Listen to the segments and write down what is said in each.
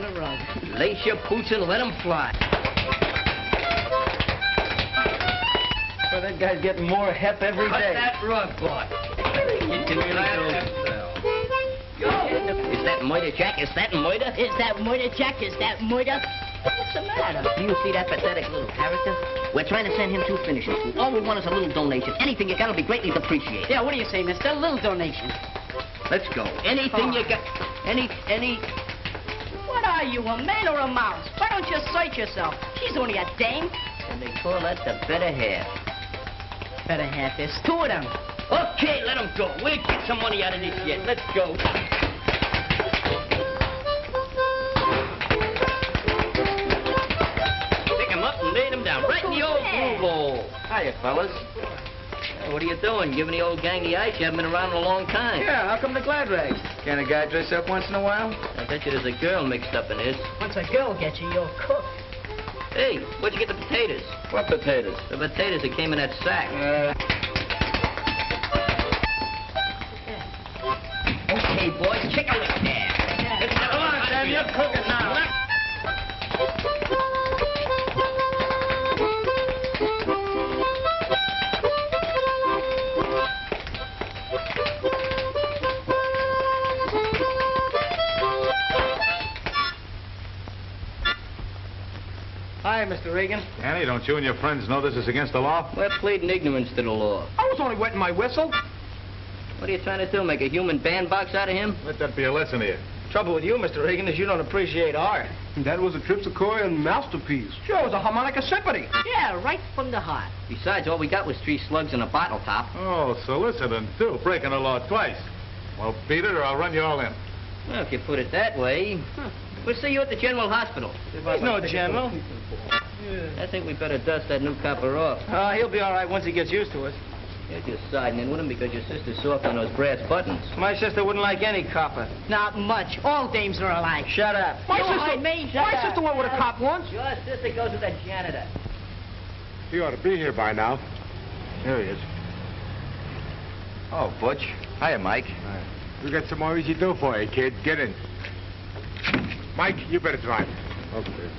a rug. Lace your boots and let 'em fly. Well, that guy's getting more hep every day. Cut that rug, boy. You can really go. Is that murder, Jack? Is that murder? Is that murder, Jack? Is that murder? What's the matter? Do you see that pathetic little character? We're trying to send him to finishing school. All we want is a little donation. Anything you got will be greatly appreciated. Yeah, what do you say, mister? A little donation. Let's go. Anything you got. Any. What are you, a man or a mouse? Why don't you assert yourself? She's only a dame. And they call that the better half. Better half. There's two of them. Okay, let them go. We'll get some money out of this yet. Let's go. Pick him up and lay him down right in the old blue bowl. Hiya, fellas. What are you doing? Giving the old gang the ice? You haven't been around in a long time. Yeah, how come the glad rags? Can't a guy dress up once in a while? I bet you there's a girl mixed up in this. Once a girl gets you, you're cooked. Hey, where'd you get the potatoes? What potatoes? The potatoes that came in that sack. Okay, boys, kick a lick there. Come on, Sam, you're cooking now. Hi, Mr. Reagan. Annie, don't you and your friends know this is against the law? We're pleading ignorance to the law. I was only wetting my whistle. What are you trying to do, make a human bandbox out of him? Let that be a lesson to you. Trouble with you, Mr. Reagan, is you don't appreciate art. That was a Tripsichorian masterpiece. Sure, it was a harmonica symphony. Yeah, right from the heart. Besides, all we got was 3 slugs and a bottle top. Oh, soliciting, too, breaking the law twice. Well, beat it or I'll run you all in. Well, if you put it that way, we'll see you at the General Hospital. He's no general. I think we better dust that new copper off. He'll be all right once he gets used to it. You're just siding in with him because your sister's soft on those brass buttons. My sister wouldn't like any copper. Not much. All dames are alike. Shut up. My sister went with a cop once. Your sister goes with a janitor. He ought to be here by now. There he is. Oh, Butch. Hiya, Mike. We got some more easy do for you, kid. Get in. Mike, you better drive. Okay.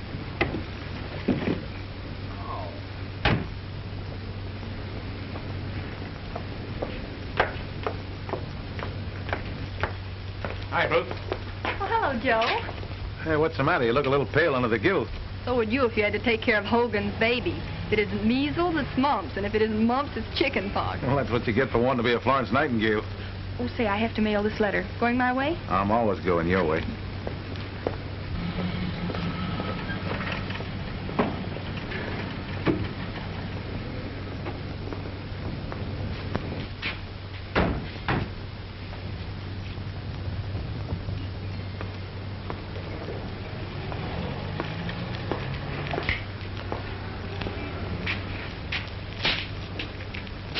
Hi, Ruth. Oh, hello, Joe. Hey, what's the matter? You look a little pale under the gills. So would you if you had to take care of Hogan's baby. If it isn't measles, it's mumps. And if it isn't mumps, it's chicken pox. Well, that's what you get for wanting to be a Florence Nightingale. Oh, say, I have to mail this letter. Going my way? I'm always going your way.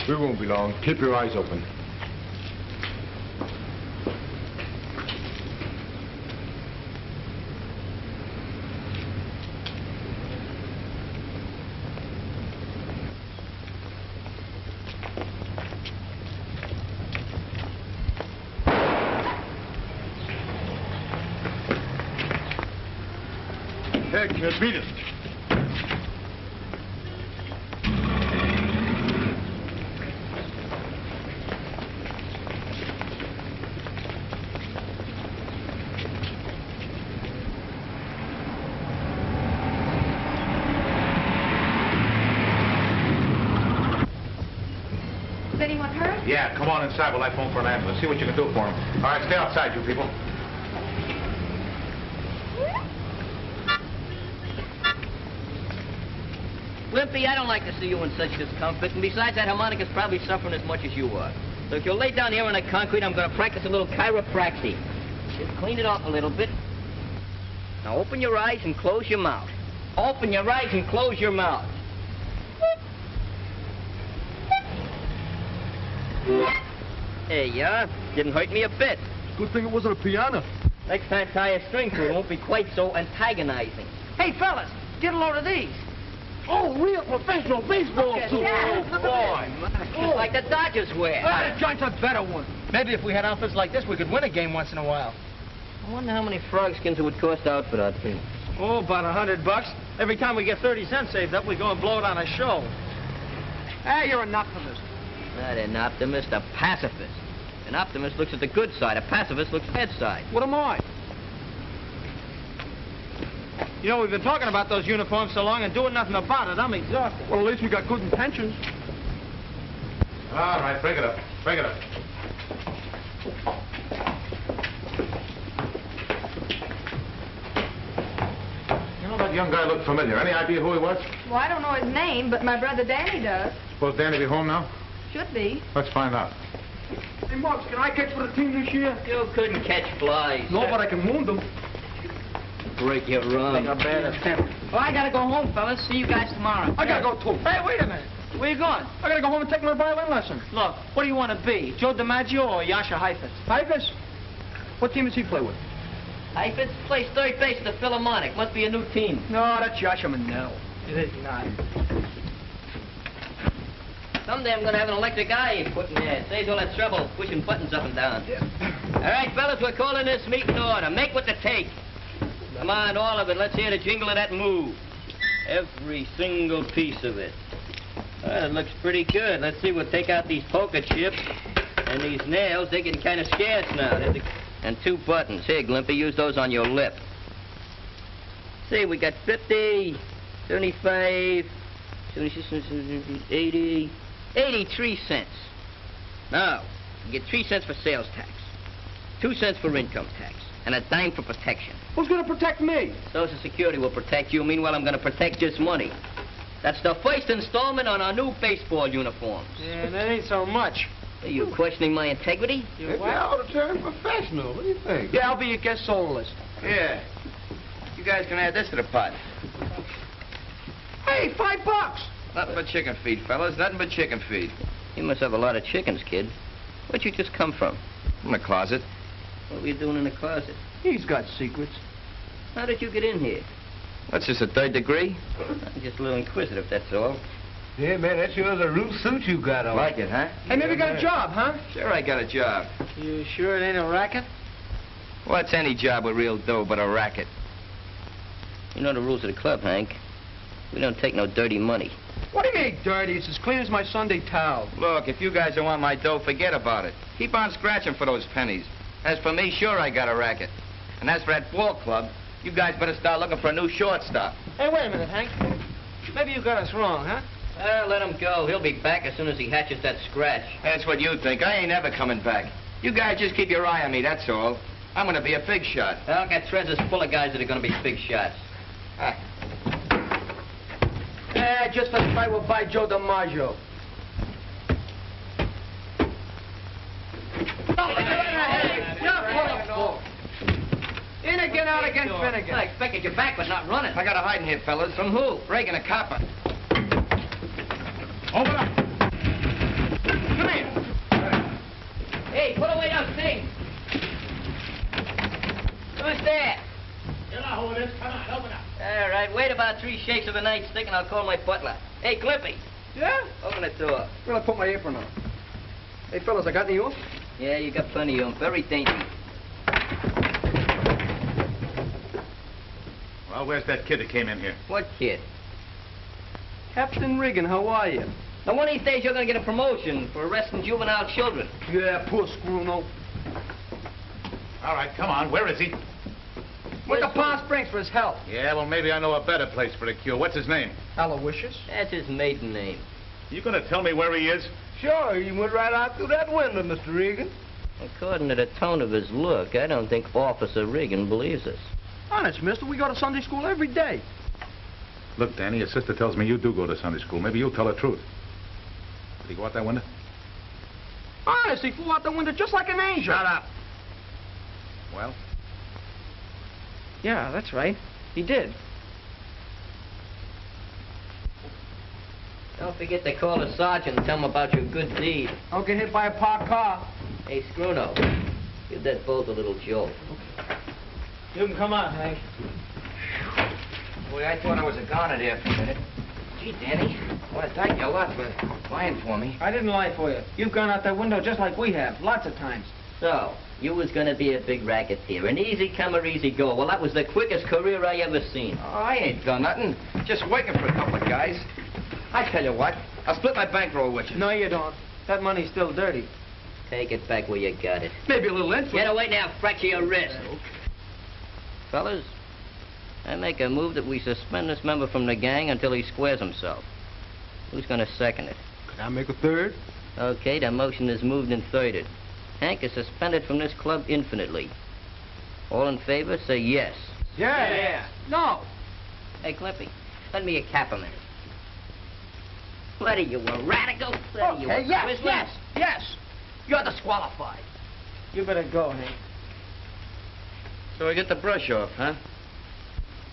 We won't be long. Keep your eyes open. Hey, kid, beat it. Is anyone hurt? Yeah, come on inside while I phone for an ambulance. See what you can do for him. All right, stay outside, you people. Limpy, I don't like to see you in such discomfort. And besides, that harmonica's probably suffering as much as you are. So if you'll lay down here on the concrete, I'm going to practice a little chiropractic. Just clean it off a little bit. Now open your eyes and close your mouth. Open your eyes and close your mouth. There you are. Didn't hurt me a bit. Good thing it wasn't a piano. Next time, tie a string to it. It won't be quite so antagonizing. Hey, fellas, get a load of these. Oh, real professional baseball suits. Yeah. Oh, boy. Just like the Dodgers wear. That joint's a better one. Maybe if we had outfits like this, we could win a game once in a while. I wonder how many frog skins it would cost out for that thing. Oh, about $100. Every time we get 30 cents saved up, we go and blow it on a show. Hey, you're an optimist. Not an optimist, a pacifist. An optimist looks at the good side. A pacifist looks at the bad side. What am I? You know, we've been talking about those uniforms so long and doing nothing about it. I'm exhausted. Well, at least we got good intentions. All right, break it up. Break it up. You know, that young guy looked familiar. Any idea who he was? Well, I don't know his name, but my brother Danny does. Suppose Danny be home now? Should be. Let's find out. Hey, Marks, can I catch for the team this year? You couldn't catch flies. No, but I can wound them. Break your run. Take a bad attempt. Well, I gotta go home, fellas. See you guys tomorrow. I gotta go too. Hey, wait a minute. Where you going? I gotta go home and take my violin lesson. Look, what do you want to be? Joe DiMaggio or Yasha Heifetz? Heifetz? What team does he play with? Heifetz plays third base at the Philharmonic. Must be a new team. No, that's Yasha Manel. It is not. Someday I'm gonna have an electric eye put in there. Saves all that trouble pushing buttons up and down. Yeah. All right, fellas, we're calling this meeting to order. Make what to take. Come on, all of it. Let's hear the jingle of that move. Every single piece of it. Well, it looks pretty good. Let's see, we'll take out these poker chips and these nails. They're getting kind of scarce now. And 2 buttons. Here, Glimpy, use those on your lip. See, we got 50, 75, 76, 80, 83 cents. Now, you get 3 cents for sales tax, 2 cents for income tax, and a dime for protection. Who's gonna protect me? Social Security will protect you. Meanwhile, I'm going to protect this money. That's the first installment on our new baseball uniforms. Yeah, that ain't so much. Are you questioning my integrity? You what? ought to turn professional. What do you think? Yeah, I'll be your guest soloist. Yeah. You guys can add this to the pot. Hey, $5. Nothing but chicken feed, fellas. Nothing but chicken feed. You must have a lot of chickens, kid. Where'd you just come from? In the closet. What were you doing in the closet? He's got secrets. How did you get in here? That's just a 3rd degree. I'm just a little inquisitive, that's all. Yeah, man, that's sure a real suit you got on. Like it, huh? Hey, maybe you got a job, huh? Sure, I got a job. You sure it ain't a racket? What's any job with real dough but a racket? You know the rules of the club, Hank. We don't take no dirty money. What do you mean, dirty? It's as clean as my Sunday towel. Look, if you guys don't want my dough, forget about it. Keep on scratching for those pennies. As for me, sure, I got a racket. And as for that ball club, you guys better start looking for a new shortstop. Hey, wait a minute, Hank. Maybe you got us wrong, huh? Let him go. He'll be back as soon as he hatches that scratch. That's what you think. I ain't ever coming back. You guys just keep your eye on me, that's all. I'm gonna be a big shot. I'll get treasures full of guys that are gonna be big shots. Just for the fight we'll buy Joe DiMaggio. In again, out again, Finnegan. I expected you back, but not running. I got a hiding here, fellas. From who? Reagan, a copper. Open up. Come here. Hey, put away those things. Who's there? You know who it is. Come on, open up. All right, wait about 3 shakes of a nightstick and I'll call my butler. Hey, Glimpy, Yeah? open the door. Well, I put my apron on. Hey, fellas, I got any off? Yeah, you got plenty of them. Very dainty. Well, where's that kid that came in here? What kid? Captain Reagan, how are you? Now, one of these days you're going to get a promotion for arresting juvenile children. Yeah, poor Scruno. All right, come on. Where is he? Went to Palm Springs for his health. Yeah, well, maybe I know a better place for a cure. What's his name? Aloysius? That's his maiden name. You going to tell me where he is? Sure, he went right out through that window, Mr. Reagan. According to the tone of his look, I don't think Officer Reagan believes us. Honest, mister, we go to Sunday school every day. Look, Danny, your sister tells me you do go to Sunday school. Maybe you'll tell the truth. Did he go out that window? Honest, he flew out the window just like an angel. Shut up. Well? Yeah, that's right. He did. Don't forget to call the sergeant and tell him about your good deed. Don't get hit by a parked car. Hey, Scruno, give that bolt a little jolt. You can come on, Hank. Boy, I thought I was a goner there for a minute. Gee, Danny, I want to thank you a lot for lying for me. I didn't lie for you. You've gone out that window just like we have, lots of times. So, You was gonna be a big racketeer, an easy comer, easy go. Well, that was the quickest career I ever seen. Oh, I ain't done nothing. Just working for a couple of guys. I tell you what, I'll split my bankroll with you. No, you don't. That money's still dirty. Take it back where you got it. Maybe a little interest. Get away now, fracture your wrist. Fellas, I make a move that we suspend this member from the gang until he squares himself. Who's gonna second it? Can I make a third? Okay, the motion is moved and thirded. Hank is suspended from this club infinitely. All in favor, say yes. Yeah. No. Hey, Clippy, lend me a cap a minute. What are you, a radical? What are you, a Christmas? Yes. You're disqualified. You better go, Hank. So we get the brush off, huh?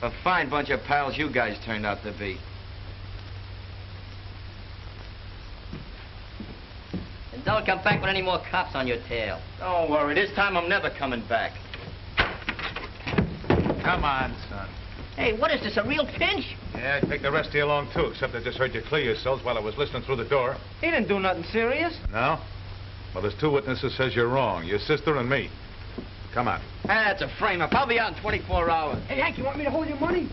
A fine bunch of pals you guys turned out to be. And don't come back with any more cops on your tail. Don't worry, this time I'm never coming back. Come on, son. Hey, what is this, a real pinch? Yeah, I'd take the rest of you along, too, except I just heard you clear yourselves while I was listening through the door. He didn't do nothing serious. No? Well, there's two witnesses says you're wrong. Your sister and me. Come on. That's a frame-up. I'll be out in 24 hours. Hey, Hank, you want me to hold your money?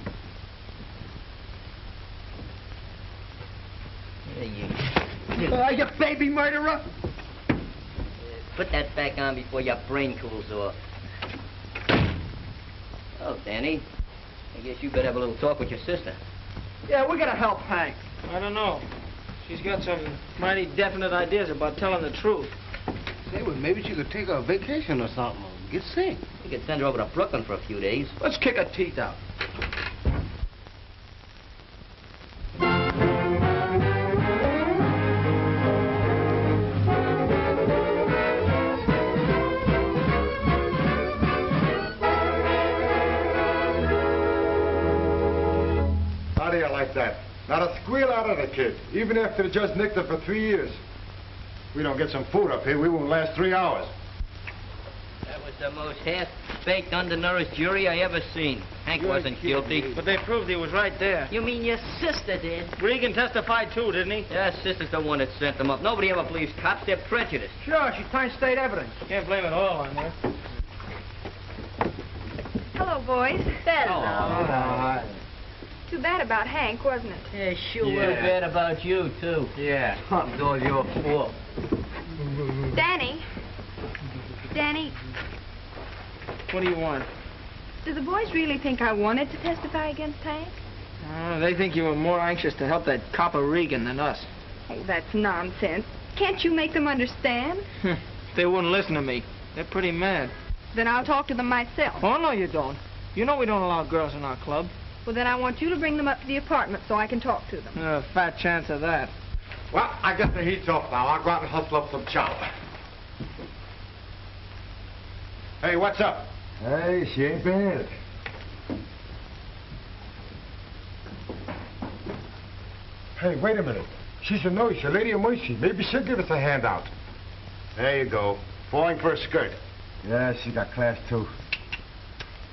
Yeah, You baby murderer. Put that back on before your brain cools off. Oh, Danny, I guess you better have a little talk with your sister. Yeah, we gotta help Hank. I don't know. She's got some mighty definite ideas about telling the truth. Say, well, maybe she could take a vacation or something. Get sick. We could send her over to Brooklyn for a few days. Let's kick her teeth out. How do you like that? Not a squeal out of the kid, even after the judge nicked her for 3 years. If we don't get some food up here, we won't last 3 hours. That was the most half-baked, undernourished jury I ever seen. Hank wasn't guilty. But they proved he was right there. You mean your sister did? Reagan testified too, didn't he? Yeah, sister's the one that sent them up. Nobody ever believes cops. They're prejudiced. Sure, she's trying state evidence. Can't blame it all on her. Hello, boys. Oh. Too bad about Hank, wasn't it? Yeah, sure. Too bad about you, too. Yeah. It's all your fault. Danny. Danny, What do you want? do the boys really think I wanted to testify against Hank? They think you were more anxious to help that copper Reagan than us. Oh, that's nonsense. Can't you make them understand? They wouldn't listen to me. They're pretty mad. Then I'll talk to them myself. Oh, no, you don't. You know we don't allow girls in our club. Well, then I want you to bring them up to the apartment so I can talk to them. Fat chance of that. Well, I guess the heat's off now. I'll go out and hustle up some chow. Hey, what's up? Hey, she ain't bad. Hey, wait a minute. She's a nurse, a lady of mercy. Maybe she'll give us a handout. There you go. Falling for a skirt. Yeah, she got class, too.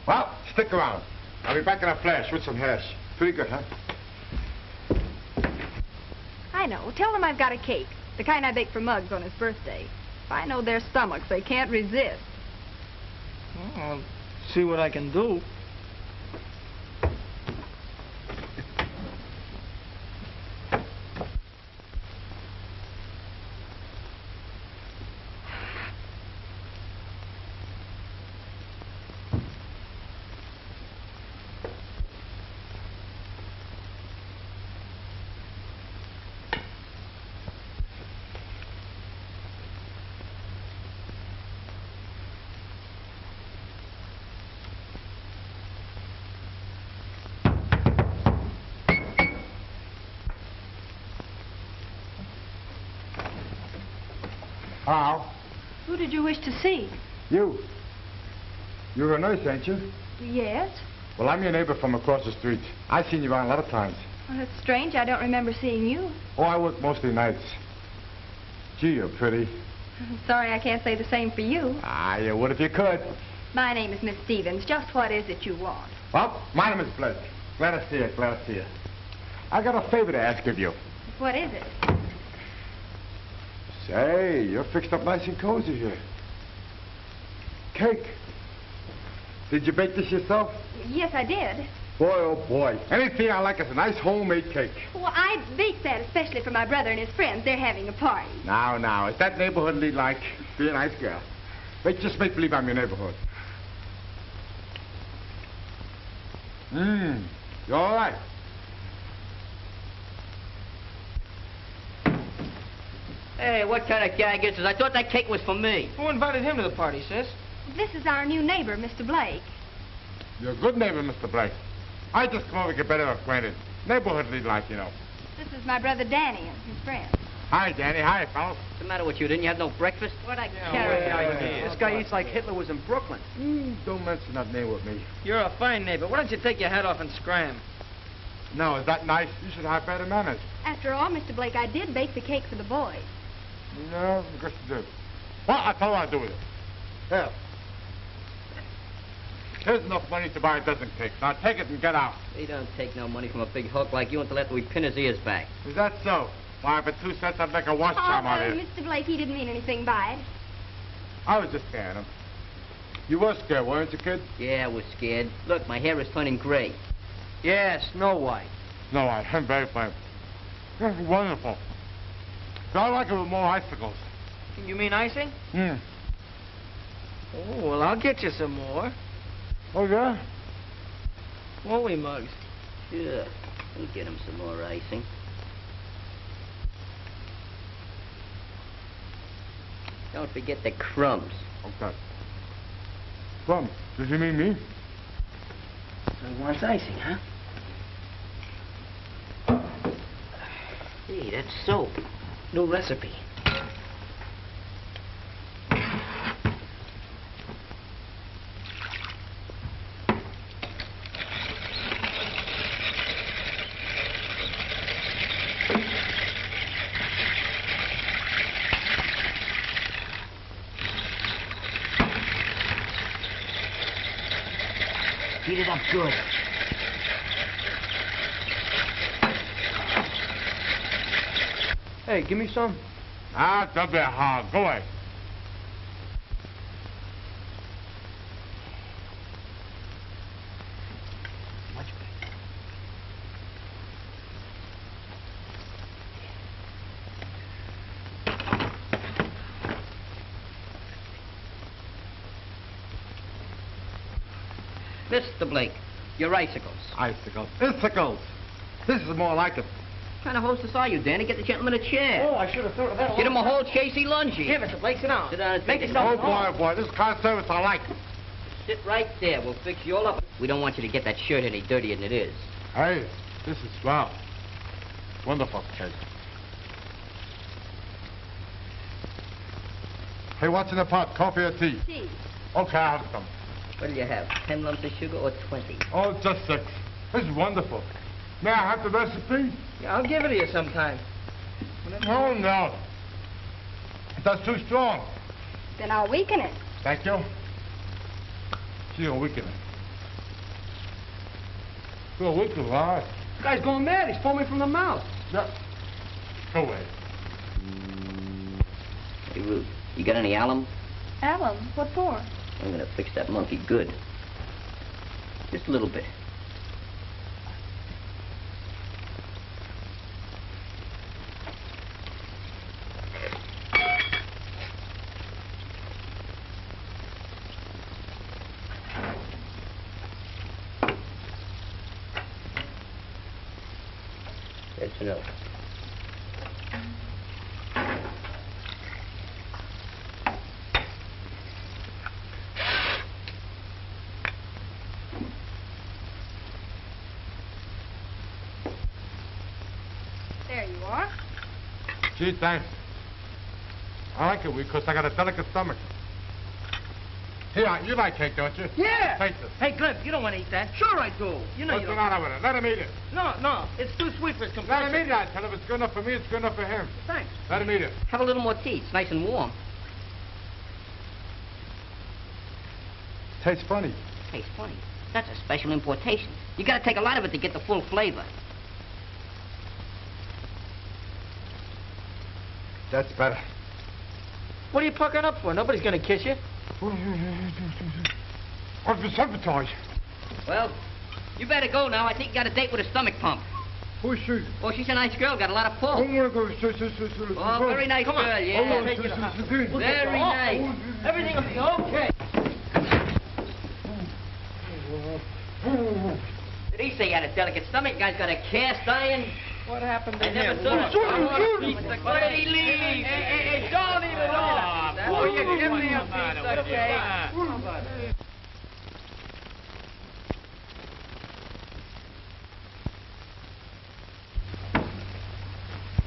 Well, stick around. I'll be back in a flash with some hash. Pretty good, huh? I know. Tell them I've got a cake. The kind I bake for Muggs on his birthday. If I know their stomachs, they can't resist. Well, I'll see what I can do. How? Who did you wish to see? You. You're a nurse, ain't you? Yes. Well, I'm your neighbor from across the street. I've seen you around a lot of times. Well, that's strange. I don't remember seeing you. Oh, I work mostly nights. Gee, you're pretty. Sorry I can't say the same for you. Ah, you would if you could. My name is Miss Stevens. Just what is it you want? Well, my name is Blake. Glad to see you, glad to see you. I got a favor to ask of you. What is it? Say, you're fixed up nice and cozy here. Cake. Did you bake this yourself? Yes, I did. Boy, oh boy. Anything I like is a nice homemade cake. Well, I baked that especially for my brother and his friends. They're having a party. Now, is that neighborhoodly like? Be a nice girl. Just make believe I'm your neighborhood. You all right? Hey, what kind of gag is this? I thought that cake was for me. Who invited him to the party, sis? This is our new neighbor, Mr. Blake. You're a good neighbor, Mr. Blake. I just come over to get better acquainted. Neighborhoodly like, you know. This is my brother Danny and his friends. Hi, Danny. Hi, fellas. What's the matter with you? Didn't you have no breakfast? What I This guy eats like Hitler was in Brooklyn. Don't mention that name with me. You're a fine neighbor. Why don't you take your hat off and scram? No, is that nice? You should have better manners. After all, Mr. Blake, I did bake the cake for the boys. No, I guess you did. Well, I'll tell you what I'll do with it. Here. Here's enough money to buy a dozen cakes. Now take it and get out. We don't take no money from a big hulk like you until after we pin his ears back. Is that so? Why, for 2 cents, I'd make a wash job out of it. Mr. Blake, he didn't mean anything by it. I was just scaring him. You were scared, weren't you, kid? Yeah, I was scared. Look, my hair is turning gray. Yeah, Snow White. No, I'm very fine. This is wonderful. So I like it with more icicles. You mean icing? Oh, Oh, well, I'll get you some more. yeah? Won't we, Muggs? Sure. We'll get him some more icing. Don't forget the crumbs. Okay. Plum, does he mean me? So he wants icing, huh? Hey, that's soap. New recipe. Heat it up good. Hey, give me some. Don't be hard. Go away. Much better. Mr. Blake, your icicles. Icicles. Icicles. This is more like it. What kind of hostess are you, Danny? Get the gentleman a chair. Oh, I should have thought of that. Get him a whole chasey lungie. Here, Mr. Blake, sit down. Sit down and Make take it. yourself Oh, boy. This kind of service I like. Sit right there. We'll fix you all up. We don't want you to get that shirt any dirtier than it is. Hey, this is swell. Wonderful, kid. Hey, what's in the pot? Coffee or tea? Tea. Okay, I'll have some. What do you have? 10 lumps of sugar or 20? Oh, just 6. This is wonderful. May I have the recipe? Yeah, I'll give it to you sometime. Oh, no. That's too strong. Then I'll weaken it. Thank you. She's gonna weaken it. Go weaken it, all right. This guy's going mad. He's foaming from the mouth. Yep. Go away. Hey, Ruth, you got any alum? Alum? What for? I'm gonna fix that monkey good. Just a little bit. That's enough. There you are. Gee, thanks. I like it because I got a delicate stomach. Here, you like cake, don't you? Yeah. Taste it. Hey, Cliff, you don't want to eat that. Sure I do. You know What's you the don't. matter with it? Let him eat it. No, it's too sweet for his Let complexion. him eat it. I tell him it's good enough for me, it's good enough for him. Thanks. Let him eat it. Have a little more tea. It's nice and warm. Tastes funny. Tastes funny. That's a special importation. You gotta take a lot of it to get the full flavor. That's better. What are you puckering up for? Nobody's going to kiss you. What's the sabotage? Well, you better go now. I think you got a date with a stomach pump. Who's she? Oh, she's a nice girl. Got a lot of pull. I'm gonna go. Oh, very nice girl, yeah. Very nice. Everything will be okay. Did he say he had a delicate stomach? Guy's got a cast iron. What happened to I never him? saw Shoot it. Why did he leave? Hey, don't leave it on. Oh, you give me a piece, okay?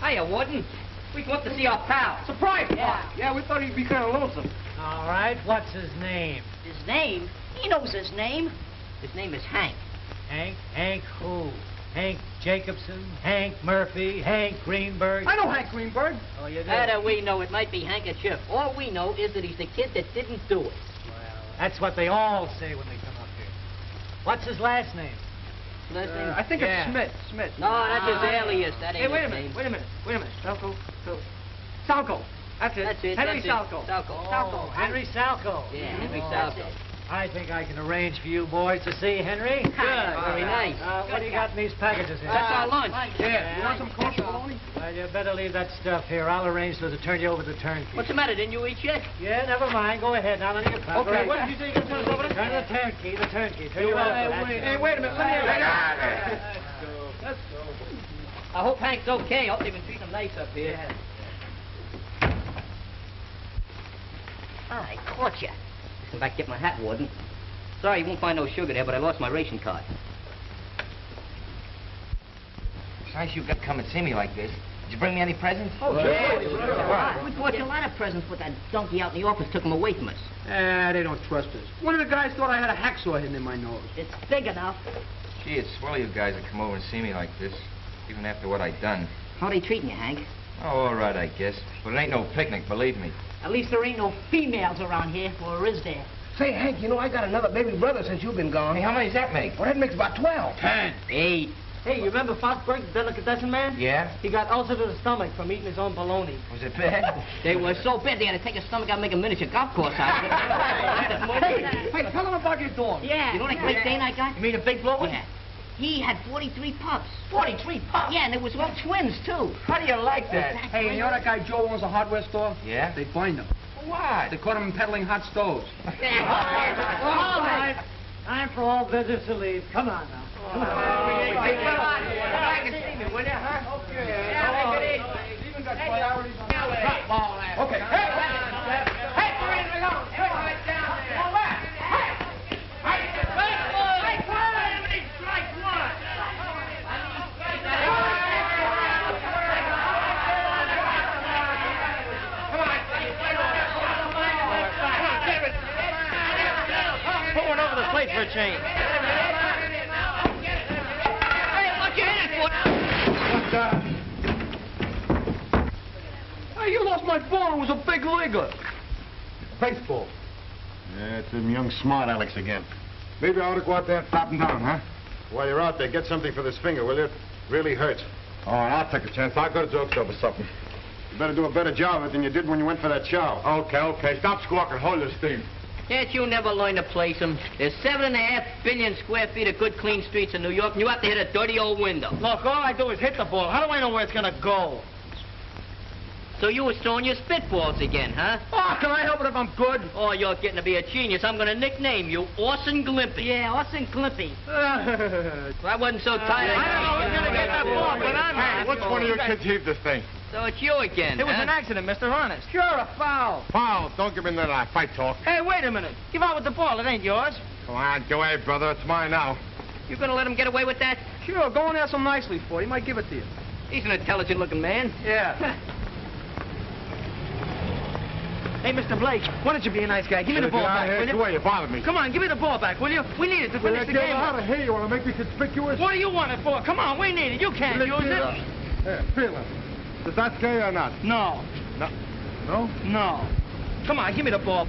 Hiya, Warden. We come up to see our pal. Surprise! Yeah, we thought he'd be kind of lonesome. All right, what's his name? His name? He knows his name. His name is Hank. Hank? Hank who? Hank Jacobson? Hank Murphy? Hank Greenberg? I know Hank Greenberg. Oh, you do? How do we know? It might be handkerchief. All we know is that he's the kid that didn't do it. Well, that's what they all say when they come up here. What's his last name? Last name? I think it's Smith. Smith. No, that's his alias. That ain't Hey, wait a his minute. name. Wait a minute. Wait a minute. Salko. Salko. That's it. That's it. Henry that's Salko. It. Salko. Oh, Henry Salko. Yeah, Henry Oh, Salko. I think I can arrange for you boys to see Henry. Good. Very nice. What do you got in these packages here? That's our lunch. Yeah. You want some kosher bologna? Well, you better leave that stuff here. I'll arrange for to turn you over to the turnkey. What's the matter? Didn't you eat yet? Yeah, never mind. Go ahead. Now, none of your problems. Okay, what did you say you're going to turn us over to? Turn the turnkey. The turnkey. Turn you over. Hey, wait a minute. Let me Let's go. I hope Hank's okay. I hope they've been treating him nice up here. Yeah. I caught you. Come back, get my hat, Warden. Sorry, you won't find no sugar there, but I lost my ration card. It's nice you got to come and see me like this. Did you bring me any presents? Oh, yeah. We bought you a lot of presents, but that donkey out in the office took them away from us. They don't trust us. One of the guys thought I had a hacksaw hidden in my nose. It's big enough. Gee, it's swell of you guys to come over and see me like this, even after what I've done. How they treating you, Hank? Oh, all right, I guess. But it ain't no picnic, believe me. At least there ain't no females around here, or is there? Say, Hank, you know, I got another baby brother since you've been gone. Hey, how many does that make? Well, that makes about 12. 10. 8. Hey, you remember Foxburg, the delicatessen man? Yeah? He got ulcer to the stomach from eating his own bologna. Was it bad? They were so bad they had to take his stomach out and make a miniature golf course out of it. Hey, tell them about your dog. Yeah. You know that Great Dane I got? You mean a big blower? Yeah. He had 43 pups. 43 pups? Yeah, and they was all twins, too. How do you like that? Hey, you know that guy Joe owns a hardware store? Yeah? They find him. What? They caught him peddling hot stoves. All right. Time for all visitors to leave. Come on now. Come on. Hey, come on. Come back and see me, will you, huh? Okay. Yeah, take it easy. Even got priorities on that. Okay. Hey! Hey, we're in the zone. Hey, right down there. Go back. Hey! Hey, strike one. Put one over the plate for a change. Hey, what you headed for? What's that? Hey, you lost my ball. It was a big leaguer. Baseball. Yeah, it's him young smart Alecks again. Maybe I ought to go out there and slap him down, huh? While you're out there, get something for this finger, will you? It really hurts. Oh, I'll take a chance. I'll go to Joke's over something. You better do a better job of it than you did when you went for that chow. Okay. Stop squawking. Hold your steam. Can't you never learn to place them? There's 7.5 billion square feet of good, clean streets in New York, and you have to hit a dirty old window. Look, all I do is hit the ball. How do I know where it's going to go? So you was throwing your spitballs again, huh? Oh, can I help it if I'm good? Oh, you're getting to be a genius. I'm going to nickname you Orson Glimpy. Yeah, Orson Glimpy. I wasn't so tired. I don't know who's going to get that ball, but I'm Hey, which one of your kids heaved this thing? So it's you again, It was huh? an accident, Mr. Honest. Sure, a foul. Foul. Don't give me none of that fight talk. Hey, wait a minute. Give out with the ball. It ain't yours. Come on, go ahead, brother. It's mine now. You going to let him get away with that? Sure, go and ask him nicely for it. He might give it to you. He's an intelligent-looking man. Yeah. Hey, Mr. Blake, why don't you be a nice guy? Give me the ball back, will you? Away, you bothered me. Come on, give me the ball back, will you? We need it to finish the game. How to hear you want to make me conspicuous? What do you want it for? Come on, we need it. You can't use it. Here, feel it. Does that scare you or not? No. No. No? No. Come on, give me the ball.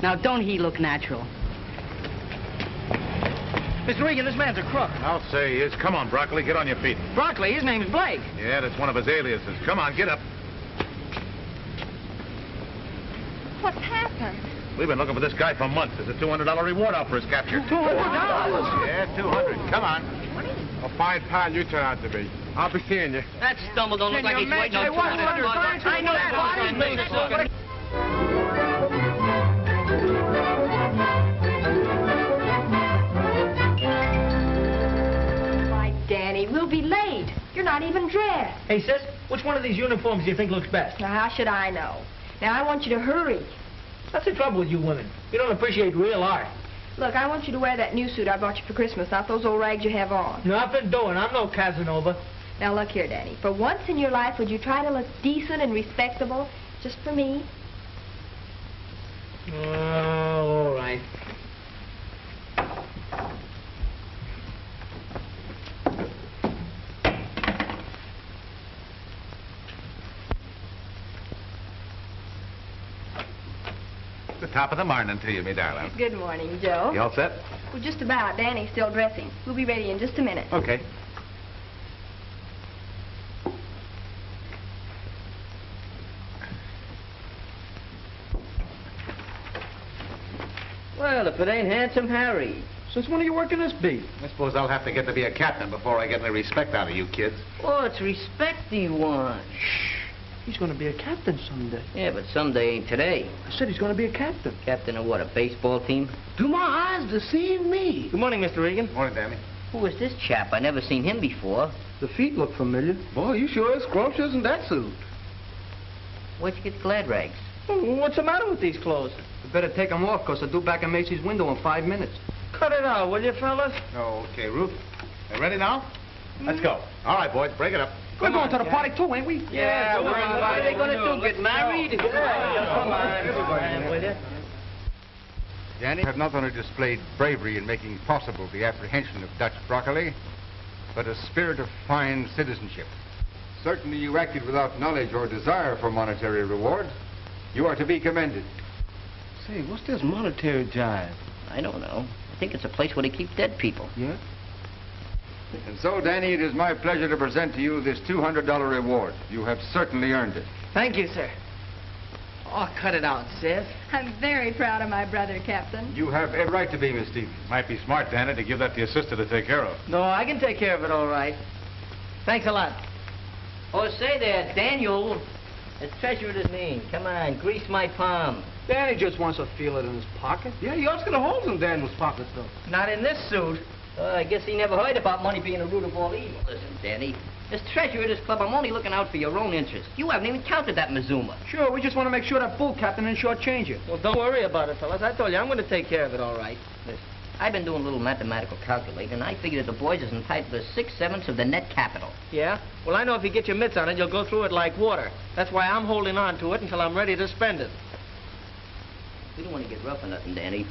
Now, don't he look natural? Mr. Regan, this man's a crook. I'll say he is. Come on, Broccoli, get on your feet. Broccoli, his name's Blake. Yeah, that's one of his aliases. Come on, get up. What's happened? We've been looking for this guy for months. There's a $200 reward out for his capture. $200? Yeah, 200. Come on. A fine pal you turn out to be. I'll be seeing you. That stumble don't look like he's waiting on $200. I know that. Why, Danny, we'll be late. You're not even dressed. Hey, sis, which one of these uniforms do you think looks best? Now, how should I know? Now, I want you to hurry. That's the trouble with you women. You don't appreciate real art. Look, I want you to wear that new suit I bought you for Christmas, not those old rags you have on. Nothing doing. I'm no Casanova. Now, look here, Danny. For once in your life, would you try to look decent and respectable, just for me? Oh, all right. The top of the morning to you, me darling. Good morning, Joe. You all set? Well, just about. Danny's still dressing. We'll be ready in just a minute. Okay. Well, if it ain't Handsome Harry. Since when are you working this beat? I suppose I'll have to get to be a captain before I get any respect out of you kids. Oh, it's respect he wants. He's going to be a captain someday. Yeah, but someday ain't today. I said he's going to be a captain. Captain of what, a baseball team? Do my eyes deceive me? Good morning, Mr. Regan. Morning, Danny. Who is this chap? I never seen him before. The feet look familiar. Boy, you sure is scrumptious in that suit. Where'd you get the glad rags? What's the matter with these clothes? You better take them off, because they're due back in Macy's window in 5 minutes. Cut it out, will you, fellas? Oh, okay, Ruth. You ready now? Let's go. All right, boys, break it up. We're going to the party, too, ain't we? Yeah, we're invited. What are they going to do, get married? Come on, will you? Danny, you have not only displayed bravery in making possible the apprehension of Butch Brocalli, but a spirit of fine citizenship. Certainly you acted without knowledge or desire for monetary reward. You are to be commended. Say, what's this monetary jive? I don't know. I think it's a place where they keep dead people. Yeah? And so, Danny, it is my pleasure to present to you this $200 reward. You have certainly earned it. Thank you, sir. Oh, cut it out, sis. I'm very proud of my brother, Captain. You have every right to be, Miss Stevens. Might be smart, Danny, to give that to your sister to take care of. No, I can take care of it all right. Thanks a lot. Oh, say there, Daniel. The treasurer is mean. Come on, grease my palm. Danny just wants to feel it in his pocket. Yeah, he always got holes in Daniel's pockets, though. Not in this suit. I guess he never heard about money being the root of all evil. Listen, Danny, as treasurer of this club, I'm only looking out for your own interests. You haven't even counted that Mazuma. Sure, we just want to make sure that fool captain didn't shortchange you. Well, don't worry about it, fellas. I told you, I'm going to take care of it all right. Listen, I've been doing a little mathematical calculating, and I figure that the boys is entitled to 6/7 of the net capital. Yeah? Well, I know if you get your mitts on it, you'll go through it like water. That's why I'm holding on to it until I'm ready to spend it. We don't want to get rough or nothing, Danny.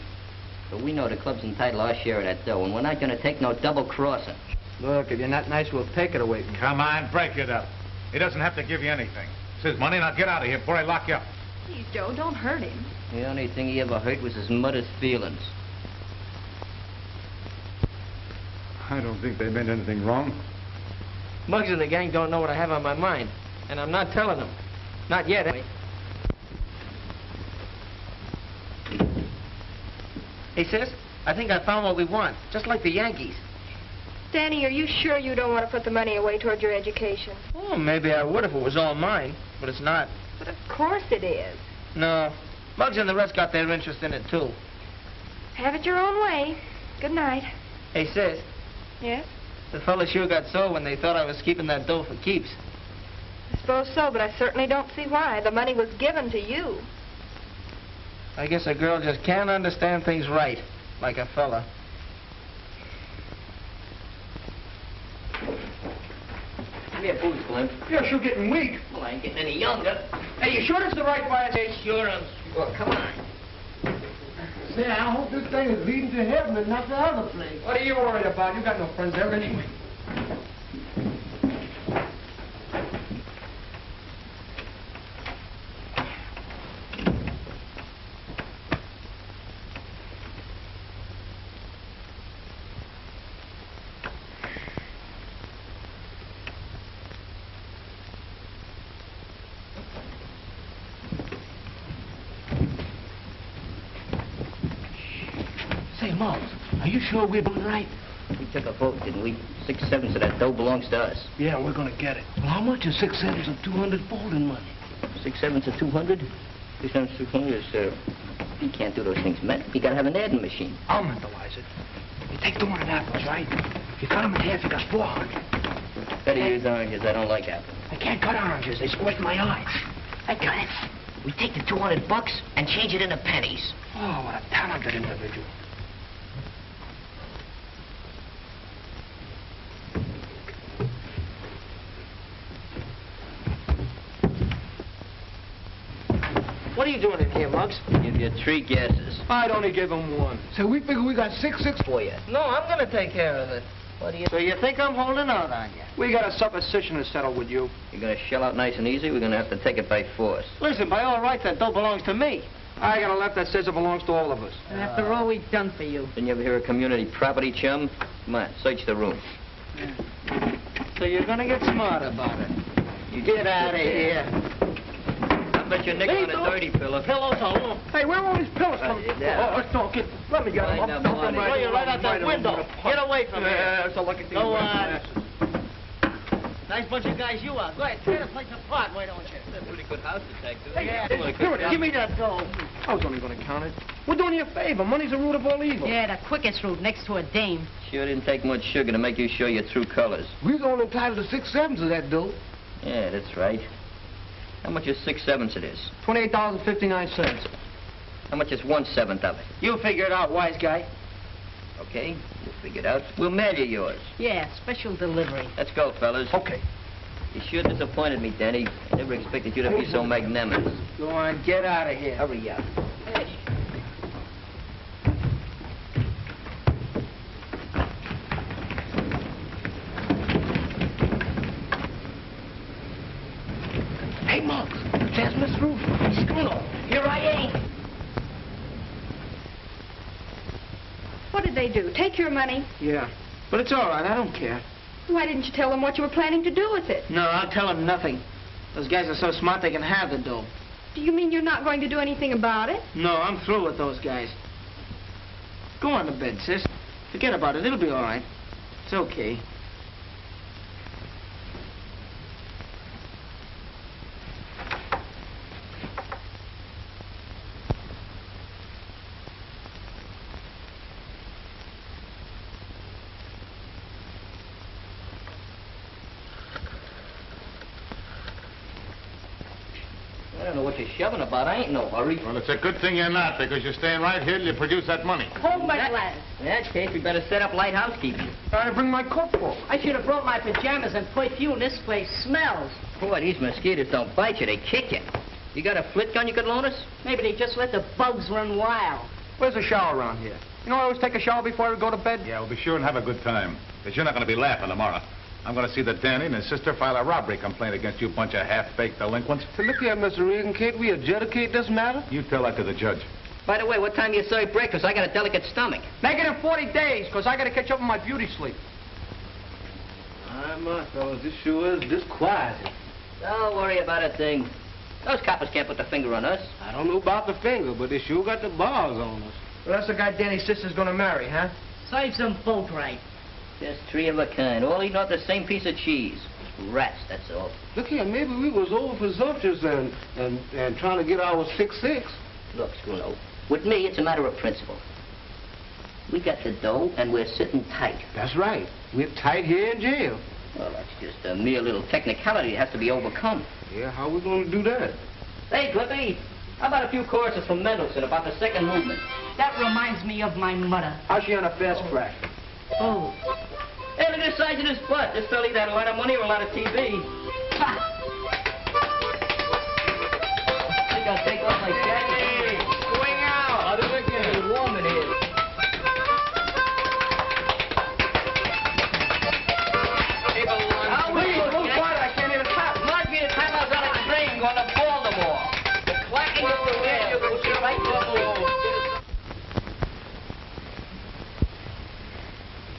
But we know the club's entitled to our share of that dough, and we're not going to take no double-crossing. Look, if you're not nice, we'll take it away from you. Come on, break it up. He doesn't have to give you anything. It's his money. Now get out of here before I lock you up. Please, Joe, don't hurt him. The only thing he ever hurt was his mother's feelings. I don't think they meant anything wrong. Muggs and the gang don't know what I have on my mind, and I'm not telling them. Not yet, anyway. Hey, sis, I think I found what we want, just like the Yankees. Danny, are you sure you don't want to put the money away toward your education? Oh, maybe I would if it was all mine, but it's not. But of course it is. No, Muggs and the rest got their interest in it, too. Have it your own way. Good night. Hey, sis, Yes? the fellas sure got sore when they thought I was keeping that dough for keeps. I suppose so, but I certainly don't see why. The money was given to you. I guess a girl just can't understand things right, like a fella. Give me a booze, Glenn. You're sure getting weak. Well, I ain't getting any younger. Hey, you sure it's the right bias? Hey, sure, I'm sure. Come on. Say, I hope this thing is leading to heaven and not the other place. What are you worried about? You got no friends there anyway. Say, Mom, are you sure we're doing right? We took a vote, didn't we? 6/7 of that dough belongs to us. Yeah, we're gonna get it. Well, how much is 6/7 of 200 folding money? 6/7 of 200? 6/7 of 200 is, you can't do those things, Matt. You gotta have an adding machine. I'll mentalize it. You take 200 apples, right? You cut them in half, you got 400. Better use oranges. I don't like apples. I can't cut oranges. They squirt my eyes. I got it. We take the $200 and change it into pennies. Oh, what a talented individual. What are you doing in here, Muggs? Give you 3 guesses. I'd only give him 1. So we figure we got 6 For you. No, I'm gonna take care of it. What do you... So you think I'm holding out on you? We got a supposition to settle with you. You're gonna shell out nice and easy? We're gonna have to take it by force. Listen, by all rights, that dough belongs to me. I got a left that says it belongs to all of us. And after all we've done for you. Didn't you ever hear of community property, chum? Come on, search the room. So you're gonna get smart about it. You Get out of here. I bet you're nickel on a dirty pillow. Pillows alone. Hey, where are all these pillows coming from? Yeah. Oh, let's talk it. Let me get them. Right now, buddy. Throw you right out that window. Get away from here. That's a lucky thing. Go on. Nice bunch of guys you are. Go ahead, tear the place apart, why don't you? That's a pretty good house detective. Yeah, give me that dough. I was only going to count it. We're doing you a favor. Money's the root of all evil. Yeah, the quickest route next to a dame. Sure didn't take much sugar to make you show your true colors. We're only entitled to 6/7 of that dough. Yeah, that's right. How much is 6/7 it is? $28.59. How much is 1/7 of it? You figure it out, wise guy. Okay, we'll figure it out. We'll mail you yours. Yeah, special delivery. Let's go, fellas. Okay. You sure disappointed me, Danny. I never expected you to be so magnanimous. Go on, get out of here. Hurry up. Hey, Muggs, there's Miss Ruth. Scoot here I ain't. What did they do? Take your money? Yeah, but it's all right. I don't care. Why didn't you tell them what you were planning to do with it? No, I'll tell them nothing. Those guys are so smart they can have the dough. Do you mean you're not going to do anything about it? No, I'm through with those guys. Go on to bed, sis. Forget about it. It'll be all right. It's okay. I don't know what you're shoving about. I ain't in no hurry. Well, it's a good thing you're not, because you're staying right here till you produce that money. Hold my glass. In that case, we better set up light housekeeping. I bring my coat for. I should have brought my pajamas and perfume. This place smells. Boy, these mosquitoes don't bite you. They kick you. You got a flit gun you could loan us? Maybe they just let the bugs run wild. Where's a shower around here? You know, I always take a shower before I go to bed. Yeah, we'll be sure and have a good time. Because you're not going to be laughing tomorrow. I'm going to see that Danny and his sister file a robbery complaint against you bunch of half-baked delinquents. So look here, Mr. Reagan, can't we adjudicate this matter? You tell that to the judge. By the way, what time do you serve breakfast? I got a delicate stomach. Make it in 40 days, because I got to catch up on my beauty sleep. My, fellas, this sure is disquieting. Don't worry about a thing. Those coppers can't put the finger on us. I don't know about the finger, but they sure got the bars on us. Well, that's the guy Danny's sister's going to marry, huh? Serves them both right. Just 3 of a kind, all eating off the same piece of cheese. Rats, that's all. Look here, maybe we was over presumptuous and trying to get our 6/6. Look, Scruno, with me, it's a matter of principle. We got the dough, and we're sitting tight. That's right. We're tight here in jail. Well, that's just a mere little technicality that has to be overcome. Yeah, how we going to do that? Hey, Clippy, how about a few choruses from Mendelssohn about the second movement? That reminds me of my mother. How's she on a fast crack? Oh. Hey, look at the size of this butt. This fella either had a lot of money or a lot of TV. Ha! I think I'll take off my jacket. Hey, going out. How did it get? It's warm in here. Move quiet, I can't even talk. Might be the time I was on a train going to Baltimore. The clacking of the wind was right below.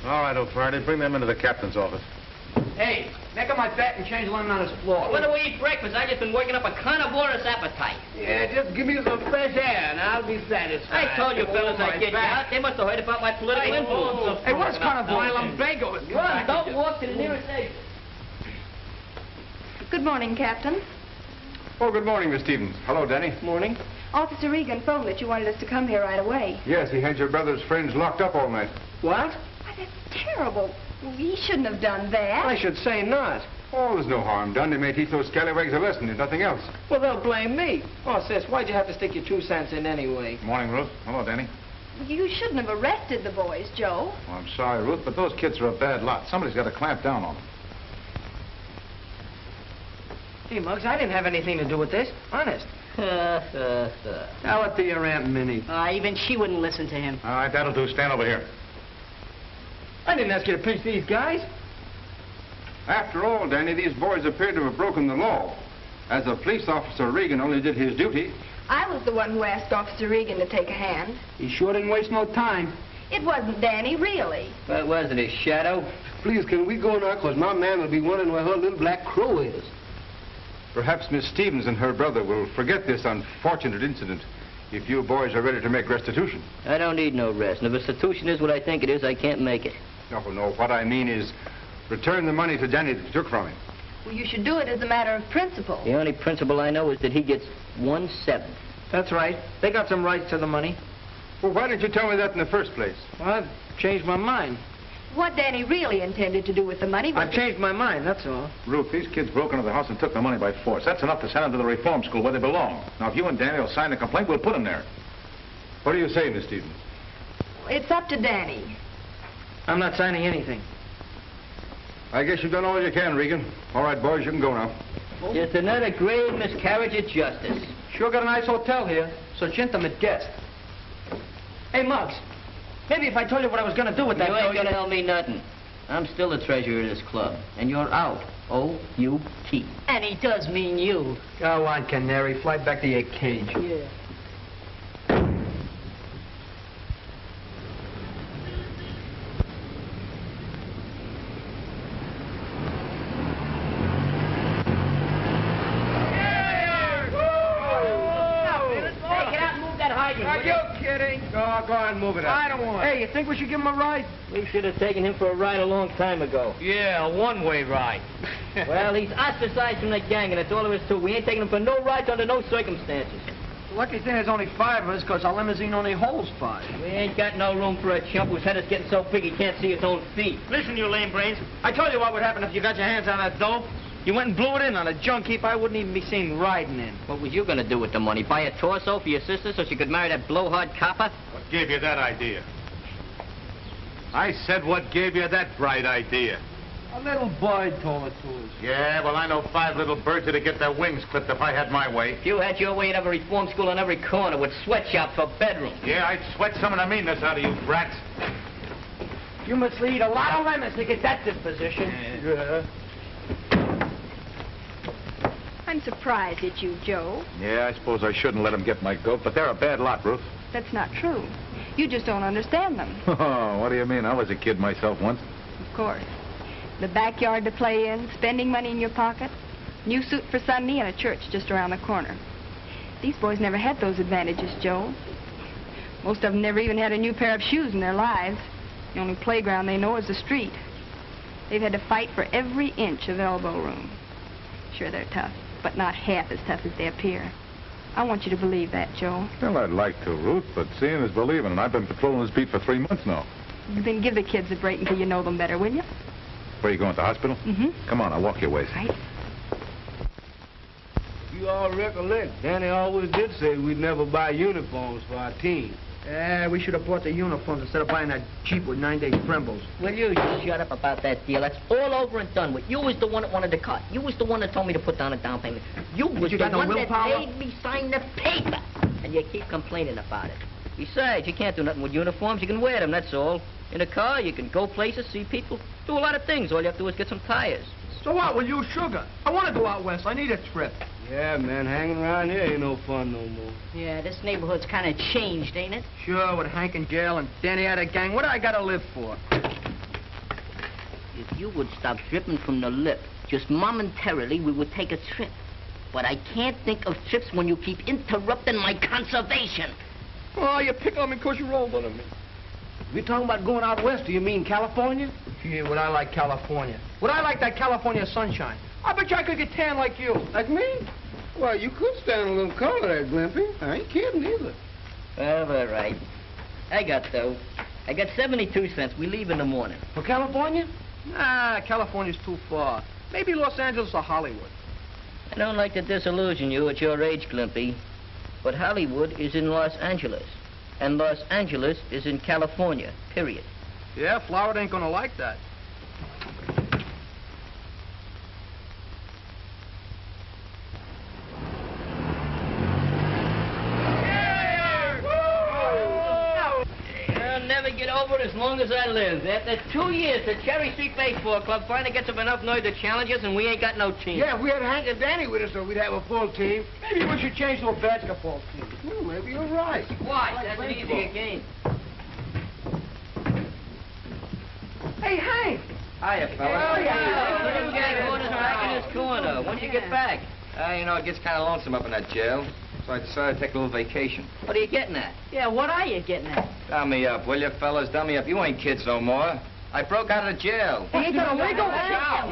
All right, old Friday, bring them into the captain's office. Hey, make up my bet and change linen on his floor. When do we eat breakfast? I just been working up a carnivorous appetite. Yeah, just give me some fresh air and I'll be satisfied. I told you fellas I'd get you out. They must have heard about my political influence. Hey, what's carnivorous? Lumbago is Run, don't walk to the nearest exit. Good morning, Captain. Oh, good morning, Miss Stevens. Hello, Danny. Morning. Officer Reagan phoned that you wanted us to come here right away. Yes, he had your brother's friends locked up all night. What? Why, that's terrible. Well, he shouldn't have done that. I should say not. Oh, there's no harm done. They may teach those scallywags a lesson and nothing else. Well, they'll blame me. Oh, sis, why'd you have to stick your 2 cents in anyway? Morning, Ruth. Hello, Danny. You shouldn't have arrested the boys, Joe. Well, I'm sorry, Ruth, but those kids are a bad lot. Somebody's got to clamp down on them. Hey, Muggs, I didn't have anything to do with this. Honest. Tell it to your Aunt Minnie. Even she wouldn't listen to him. All right, that'll do. Stand over here. I didn't ask you to pinch these guys. After all, Danny, these boys appear to have broken the law. As a police officer, Reagan only did his duty. I was the one who asked Officer Reagan to take a hand. He sure didn't waste no time. It wasn't Danny, really. What was it, his shadow? Please, can we go now? Because my man will be wondering where her little black crow is. Perhaps Miss Stevens and her brother will forget this unfortunate incident if you boys are ready to make restitution. I don't need no rest. And if restitution is what I think it is, I can't make it. No, what I mean is return the money to Danny that you took from him. Well, you should do it as a matter of principle. The only principle I know is that he gets 1/7. That's right. They got some rights to the money. Well, why didn't you tell me that in the first place? Well, I've changed my mind. What Danny really intended to do with the money was... I've changed my mind, that's all. Ruth, these kids broke into the house and took the money by force. That's enough to send them to the reform school where they belong. Now, if you and Danny will sign the complaint, we'll put them there. What do you say, Miss Stevens? It's up to Danny. I'm not signing anything. I guess you've done all you can, Regan. All right, boys, you can go now. Just another grave miscarriage of justice. Sure got a nice hotel here. Such intimate guests. Hey, Muggs. Maybe if I told you what I was going to do with that... You ain't going to tell me nothing. I'm still the treasurer of this club. And you're out. O-U-T. And he does mean you. Go on, Canary. Fly back to your cage. Yeah. Are you kidding? Go on and move it up. I don't want it. Hey, you think we should give him a ride? We should have taken him for a ride a long time ago. Yeah, a one-way ride. Well, he's ostracized from the gang, and that's all there is to it. We ain't taking him for no rides under no circumstances. Lucky thing there's only 5 of us, because our limousine only holds 5. We ain't got no room for a chump whose head is getting so big he can't see his own feet. Listen, you lame brains. I told you what would happen if you got your hands on that dough. You went and blew it in on a junk heap I wouldn't even be seen riding in. What was you going to do with the money? Buy a torso for your sister so she could marry that blowhard copper? What gave you that idea? I said what gave you that bright idea? A little bird told it to us. Yeah, well, I know 5 little birds that'd get their wings clipped if I had my way. If you had your way, you'd have a reform school on every corner with sweatshops for bedrooms. Yeah, I'd sweat some of the meanness out of you brats. You must lead a lot of lemons to get that disposition. Yeah. I'm surprised at you, Joe. Yeah, I suppose I shouldn't let them get my goat, but they're a bad lot, Ruth. That's not true. You just don't understand them. Oh, what do you mean? I was a kid myself once. Of course. The backyard to play in, spending money in your pocket, new suit for Sunday, and a church just around the corner. These boys never had those advantages, Joe. Most of them never even had a new pair of shoes in their lives. The only playground they know is the street. They've had to fight for every inch of elbow room. Sure, they're tough, but not half as tough as they appear. I want you to believe that, Joe. Well, I'd like to, Ruth, but seeing is believing, and I've been patrolling this beat for 3 months now. Then give the kids a break until you know them better, will you? Where are you going, to the hospital? Mm-hmm. Come on, I'll walk your ways. Right. You all recollect, Danny always did say we'd never buy uniforms for our team. Yeah, we should have bought the uniforms instead of buying that Jeep with 9-day Brembos. Will you shut up about that deal? That's all over and done with. You was the one that wanted to cut. You was the one that told me to put down a down payment. You was you the got no one that willpower? made me sign the paper. And you keep complaining about it. Besides, you can't do nothing with uniforms. You can wear them, that's all. In a car, you can go places, see people, do a lot of things. All you have to do is get some tires. So what? We'll use sugar. I want to go out west. I need a trip. Yeah, man, hanging around here ain't no fun no more. Yeah, this neighborhood's kind of changed, ain't it? Sure, with Hank in jail and Danny out of gang, what do I got to live for? If you would stop dripping from the lip, just momentarily, we would take a trip. But I can't think of trips when you keep interrupting my conservation. Oh, you pick on me because you're older than me. If you're talking about going out west, do you mean California? Yeah, would I like California? Would I like that California sunshine? I bet you I could get tan like you. Like me? Well, you could stand a little color there, Glimpy. I ain't kidding either. Well, all right. I got 72 cents. We leave in the morning. For California? Nah, California's too far. Maybe Los Angeles or Hollywood. I don't like to disillusion you at your age, Glimpy, but Hollywood is in Los Angeles, and Los Angeles is in California, period. Yeah, Florida ain't gonna like that. I'll never get over it as long as I live. After 2 years, the Cherry Street Baseball Club finally gets up enough nerve to challenge us, and we ain't got no team. Yeah, if we had Hank and Danny with us, so we'd have a full team. Maybe we should change to a basketball team. Well, maybe you're right. Why? That's an easier game. Hey, Hank! Hiya, fella. Little Jack Horner's back in his corner. When'd you get back? You know, it gets kind of lonesome up in that jail. So I decided to take a little vacation. What are you getting at? Yeah, what are you getting at? Dumb me up, will you, fellas? Dumb me up. You ain't kids no more. I broke out of jail. He ain't got a legal You got job.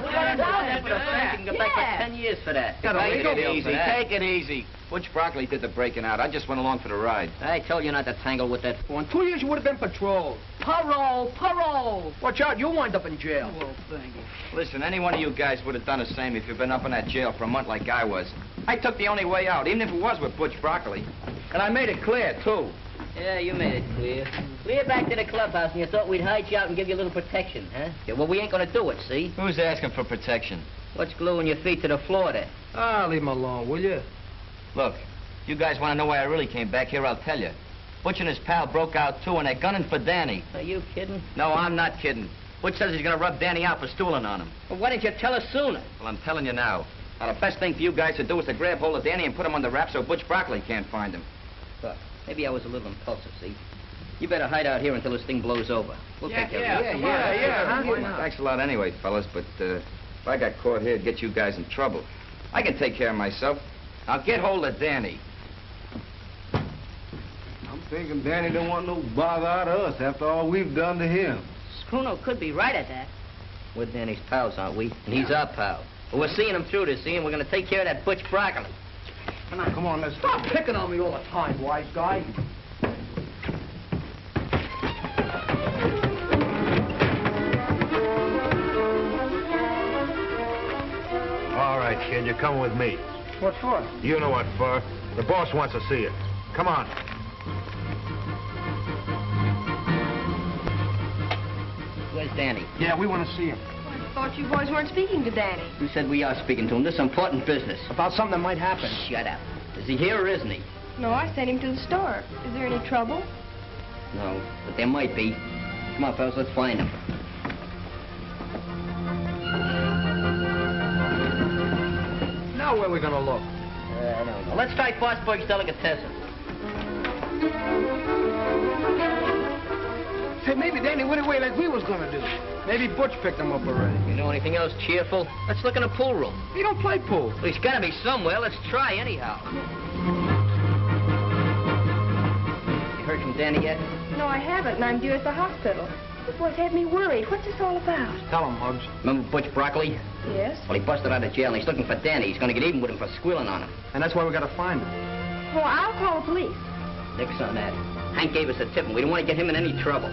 for the fact you can get back like 10 years for that. Take it easy. Take it easy. Butch Brocalli did the breaking out. I just went along for the ride. I told you not to tangle with that. Well, in 2 years, you would have been patrolled. Parole. Watch out, you'll wind up in jail. Well, thank you. Listen, any one of you guys would have done the same if you'd been up in that jail for a month like I was. I took the only way out, even if it was with Butch Brocalli. And I made it clear, too. Yeah, you made it clear. Clear back to the clubhouse, and you thought we'd hide you out and give you a little protection, huh? Yeah, well, we ain't gonna do it, see? Who's asking for protection? What's gluing your feet to the floor there? Ah, leave him alone, will you? Look, you guys want to know why I really came back here, I'll tell you. Butch and his pal broke out, too, and they're gunning for Danny. Are you kidding? No, I'm not kidding. Butch says he's gonna rub Danny out for stooling on him. Well, why didn't you tell us sooner? Well, I'm telling you now. Now, the best thing for you guys to do is to grab hold of Danny and put him under wraps so Butch Brocalli can't find him. Look, maybe I was a little impulsive, see? You better hide out here until this thing blows over. We'll take care of it. Yeah. Thanks a lot anyway, fellas, but if I got caught here, it'd get you guys in trouble. I can take care of myself. Now get hold of Danny. I'm thinking Danny don't want no bother out of us after all we've done to him. Bruno could be right at that. We're Danny's pals, aren't we? And he's our pal. But we're seeing him through this, see? And we're going to take care of that Butch Brocalli. Come on, let's stop picking on me all the time, wise guy. All right, kid, you're coming with me. What for? You know what for. The boss wants to see you. Come on. Where's Danny? Yeah, we want to see him. I thought you boys weren't speaking to Danny. Who said we are speaking to him? This is important business. About something that might happen. Shut up. Is he here or isn't he? No, I sent him to the store. Is there any trouble? No, but there might be. Come on, fellas, let's find him. Now where are we going to look? I don't know. Let's try Fosburg's Delicatessen. Say, maybe Danny went away like we was gonna do. Maybe Butch picked him up already. You know anything else cheerful? Let's look in the pool room. He don't play pool. Well, he's got to be somewhere. Let's try anyhow. You heard from Danny yet? No, I haven't, and I'm due at the hospital. This boy's had me worried. What's this all about? Tell him, Muggs. Remember Butch Brocalli? Yes? Well, he busted out of jail, and he's looking for Danny. He's going to get even with him for squealing on him. And that's why we got to find him. Well, I'll call the police. Nix on that. Hank gave us a tip, and we don't want to get him in any trouble.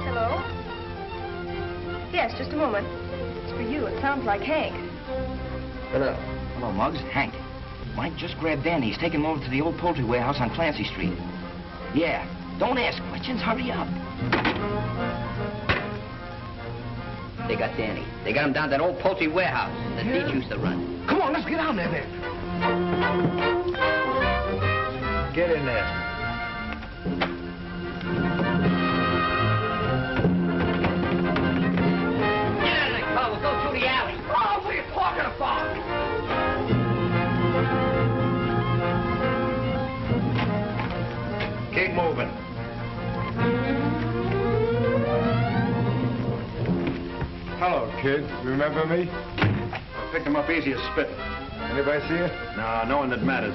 Hello? Yes, just a moment. It's for you. It sounds like Hank. Hello. Hello, Muggs. Hank. Mike just grabbed Danny. He's taking him over to the old poultry warehouse on Clancy Street. Yeah. Don't ask questions. Hurry up. They got Danny. They got him down to that old poultry warehouse that Deech used to run. Come on, let's get down there then. Get in there. Get out of the car. We'll go through the alley. Oh, what are you talking about? Keep moving. Hello, kid. You remember me? I picked him up easy as spit. Anybody see you? No, no one that matters.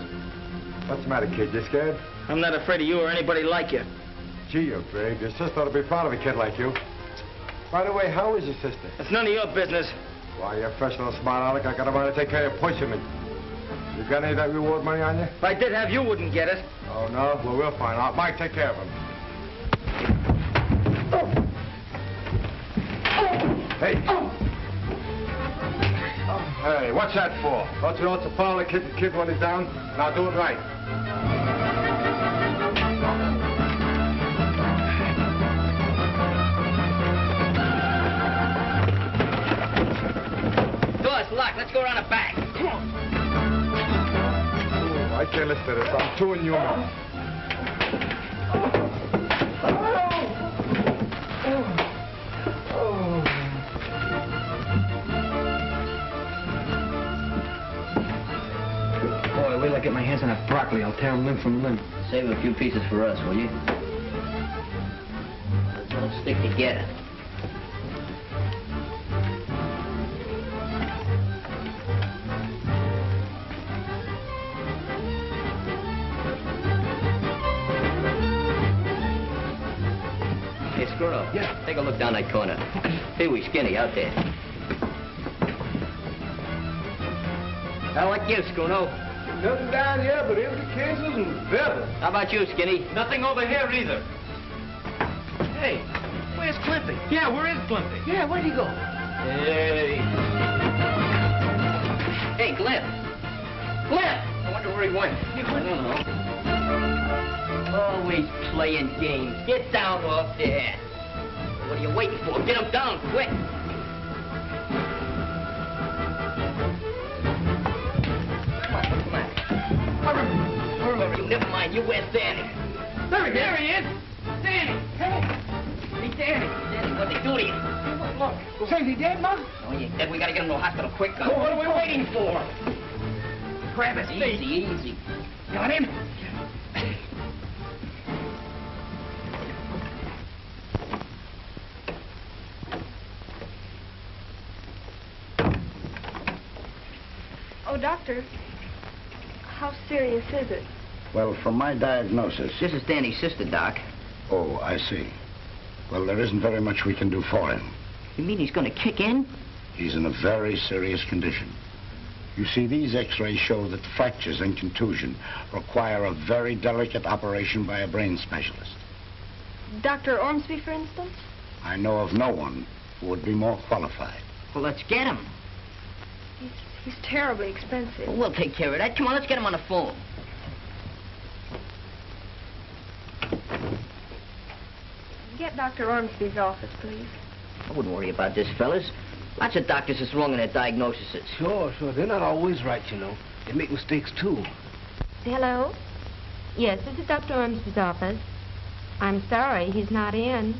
What's the matter, kid? You scared? I'm not afraid of you or anybody like you. Gee, you're brave. Your sister ought to be proud of a kid like you. By the way, how is your sister? It's none of your business. Why, you're fresh and smart, Alec. I got a mind to take care of your pusherman. You got any of that reward money on you? If I did have, you wouldn't get it. Oh, no? Well, we'll find out. Mike, take care of him. Hey. Hey, what's that for? Don't you know it's a power to kick the kid when he's down? Now do it right. Door's locked. Let's go around the back. Come on. Oh, I can't listen to this. I'm too inhuman. Boy, wait till I get my hands on that broccoli. I'll tear him limb from limb. Save a few pieces for us, will you? Let's all stick together. Hey, Squirrel. Yeah. Take a look down that corner. Pee Wee Skinny out there. I like you, Squirrel. Nothing down here but empty cases and feathers. How about you, Skinny? Nothing over here either. Hey, where's Climpy? Yeah, where is Climpy? Yeah, where'd he go? Hey. Hey, Glimp. Glimp! I wonder where he went. I don't know. Always playing games. Get down off there. What are you waiting for? Get him down, quick. Never mind, you where's Danny? There he is. Danny. Hey. Hey, Danny. Danny, what'd they do to you? Look. Say, is he dead, Mom? Oh, he's dead. We gotta get him to the hospital quick. Well, what are we waiting for? Grab his feet. Easy, easy. Got him? Oh, doctor, how serious is it? Well, from my diagnosis... This is Danny's sister, Doc. Oh, I see. Well, there isn't very much we can do for him. You mean he's gonna kick in? He's in a very serious condition. You see, these x-rays show that the fractures and contusion require a very delicate operation by a brain specialist. Dr. Ormsby, for instance? I know of no one who would be more qualified. Well, let's get him. He's terribly expensive. Well, we'll take care of that. Come on, let's get him on the phone. Get Dr. Ormsby's office, please. I wouldn't worry about this, fellas. Lots of doctors is wrong in their diagnoses. Sure. They're not always right, you know. They make mistakes, too. Hello? Yes, this is Dr. Ormsby's office. I'm sorry, he's not in.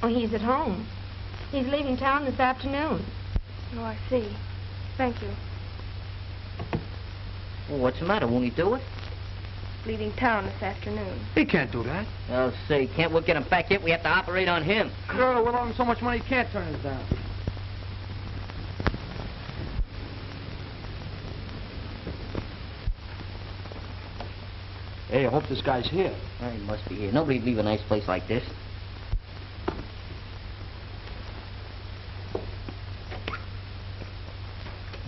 Oh, he's at home. He's leaving town this afternoon. Oh, I see. Thank you. Well, what's the matter? Won't he do it? Leaving town this afternoon. He can't do that. I'll say, can't we get him back yet? We have to operate on him. Girl, we'll owe him so much money he can't turn us down. Hey, I hope this guy's here. He must be here. Nobody'd leave a nice place like this.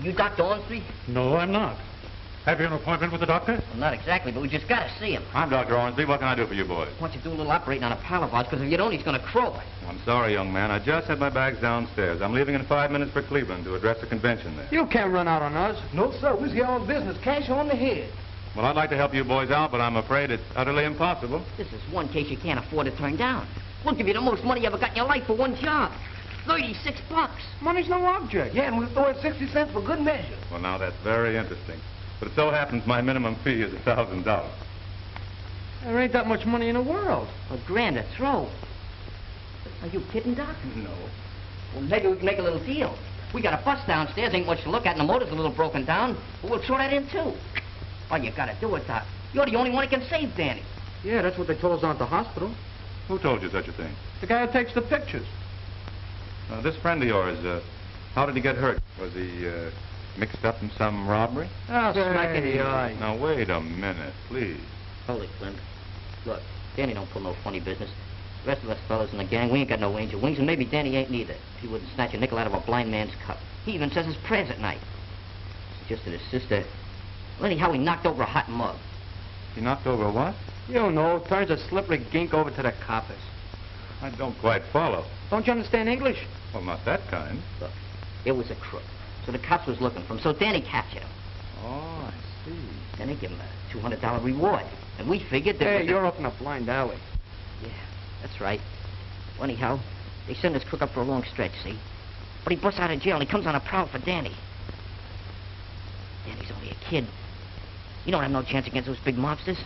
You Dr. Ormsby? No, I'm not. Have you an appointment with the doctor? Well, not exactly, but we just gotta see him. I'm Dr. Ormsby. What can I do for you boys? I want you to do a little operating on a pal of ours, because if you don't, he's gonna croak. I'm sorry, young man. I just had my bags downstairs. I'm leaving in 5 minutes for Cleveland to address a convention there. You can't run out on us. No, sir. We're here on business. Cash on the head. Well, I'd like to help you boys out, but I'm afraid it's utterly impossible. This is one case you can't afford to turn down. We'll give you the most money you ever got in your life for one job. $36. Money's no object. Yeah, and we'll throw in 60 cents for good measure. Well, now, that's very interesting. But it so happens my minimum fee is $1,000. There ain't that much money in the world. $1,000 a throw. Are you kidding, Doc? No. Well, maybe we can make a little deal. We got a bus downstairs, ain't much to look at, and the motor's a little broken down. But we'll throw that in, too. All you gotta do is, Doc. You're the only one who can save Danny. Yeah, that's what they told us down at the hospital. Who told you such a thing? The guy who takes the pictures. This friend of yours, how did he get hurt? Was he mixed up in some robbery? Oh, smack in the eye. Now, wait a minute, please. Hold it, Clint. Look, Danny don't pull no funny business. The rest of us fellas in the gang, we ain't got no angel wings, and maybe Danny ain't neither. He wouldn't snatch a nickel out of a blind man's cup. He even says his prayers at night. Suggested his sister. Well, anyhow, he knocked over a hot mug. He knocked over what? You don't know. Turns a slippery gink over to the coppers. I don't quite follow. Don't you understand English? Well, not that kind. Look, it was a crook. So the cops was looking for him, so Danny captured him. Oh, I see. Then they give him a $200 reward. And we figured that... Hey, you're up in a blind alley. Yeah, that's right. Well, anyhow, they send this crook up for a long stretch, see? But he busts out of jail and he comes on a prowl for Danny. Danny's only a kid. You don't have no chance against those big mobsters.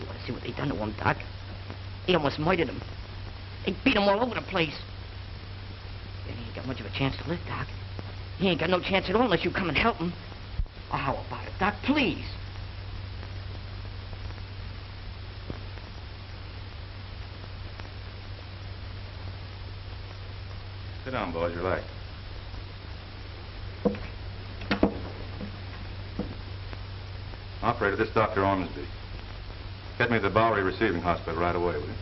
You want to see what they done to him, Doc? They almost murdered him. They beat him all over the place. Danny ain't got much of a chance to live, Doc. He ain't got no chance at all unless you come and help him. Oh, how about it, Doc? Please. Sit down, boys. Relax. Operator, this is Dr. Ormsby. Get me to the Bowery Receiving Hospital right away, will you?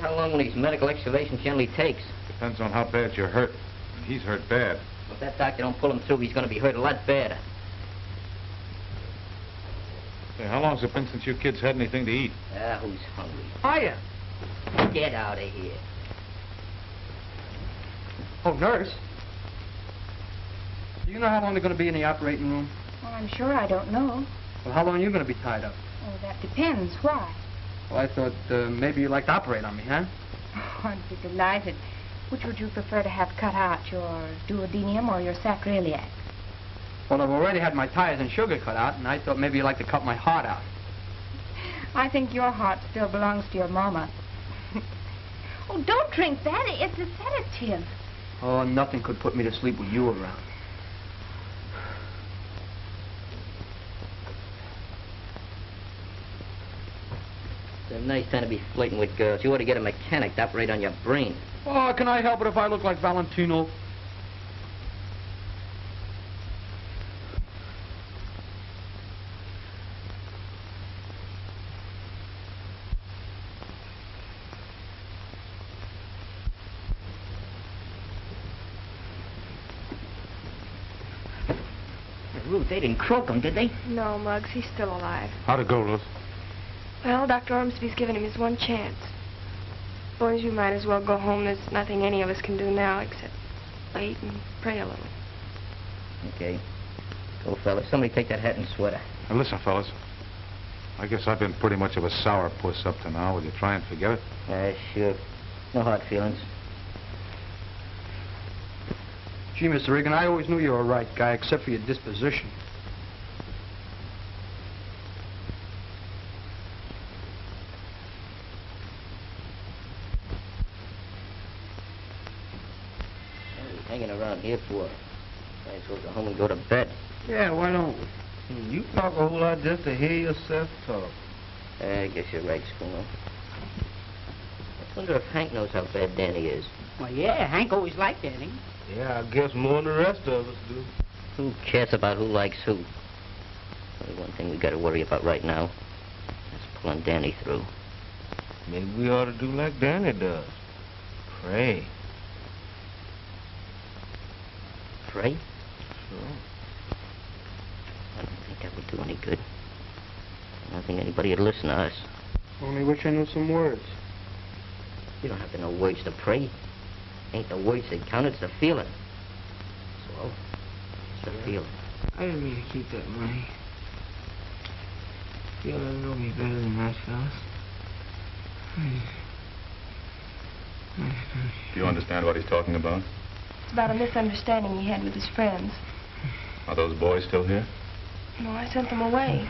How long one of these medical excavations generally takes? Depends on how bad you're hurt. He's hurt bad. If that doctor don't pull him through, he's going to be hurt a lot badder. Hey, how long's it been since you kids had anything to eat? Who's hungry? Hiya. Get out of here. Oh, nurse. Do you know how long they're going to be in the operating room? Well, I'm sure I don't know. Well, how long are you going to be tied up? Oh, that depends. Why? Well, I thought maybe you'd like to operate on me, huh? Oh, I'd be delighted. Which would you prefer to have cut out, your duodenum or your sacroiliac? Well, I've already had my tires and sugar cut out, and I thought maybe you'd like to cut my heart out. I think your heart still belongs to your mama. Oh, don't drink that. It's a sedative. Oh, nothing could put me to sleep with you around. It's a nice time to be flirting with girls. You ought to get a mechanic to operate on your brain. Oh, can I help it if I look like Valentino? Ruth, they didn't croak him, did they? No, Muggs, he's still alive. How'd it go, Ruth? Well, Dr. Ormsby's given him his one chance. Boys, you might as well go home. There's nothing any of us can do now except wait and pray a little. Okay. Go, fellas. Somebody take that hat and sweater. Now, listen, fellas. I guess I've been pretty much of a sourpuss up to now. Will you try and forget it? Sure. No hard feelings. Gee, Mr. Reagan, I always knew you were a right guy, except for your disposition. Hanging around here for? Might as well go home and go to bed. Yeah, why don't we? You talk a whole lot just to hear yourself talk. I guess you're right, Schooner. I wonder if Hank knows how bad Danny is. Well, yeah, Hank always liked Danny. Yeah, I guess more than the rest of us do. Who cares about who likes who? Only one thing we got to worry about right now. That's pulling Danny through. Maybe we ought to do like Danny does. Pray. Pray? Sure. I don't think that would do any good. I don't think anybody would listen to us. Only wish I knew some words. You don't have to know words to pray. Ain't the words that count, it's the feeling. So, it's the feeling. I didn't mean to keep that money. You ought to know me better than that, fellas. Do you understand what he's talking about? It's about a misunderstanding he had with his friends. Are those boys still here? No, I sent them away.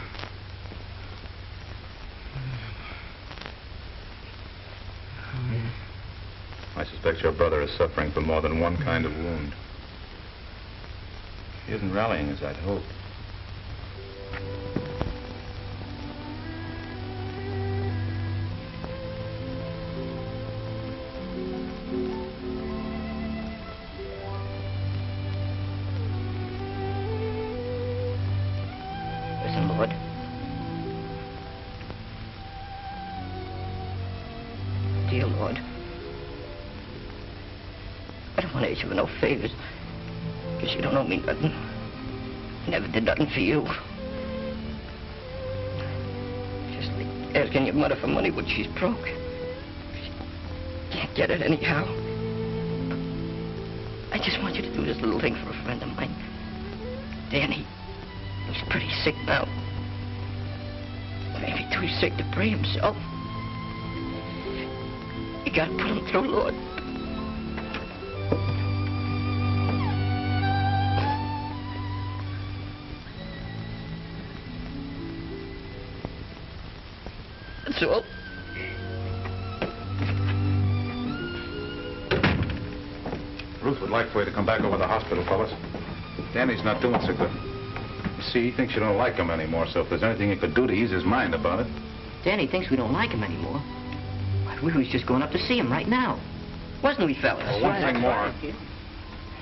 I suspect your brother is suffering from more than one kind of wound. He isn't rallying as I'd hoped. Listen, Lord. Dear Lord. I don't want to ask you for no favors. Because you don't owe me nothing. I never did nothing for you. Just like asking your mother for money when she's broke. She can't get it anyhow. I just want you to do this little thing for a friend of mine. Danny. He's pretty sick now. Maybe too sick to pray himself. You gotta put him through, Lord. That's all. Ruth would like for you to come back over to the hospital, fellas. Danny's not doing so good. You see, he thinks you don't like him anymore, so if there's anything you could do to ease his mind about it. Danny thinks we don't like him anymore. Why, we was just going up to see him right now. Wasn't we, fellas? Well, one thing more.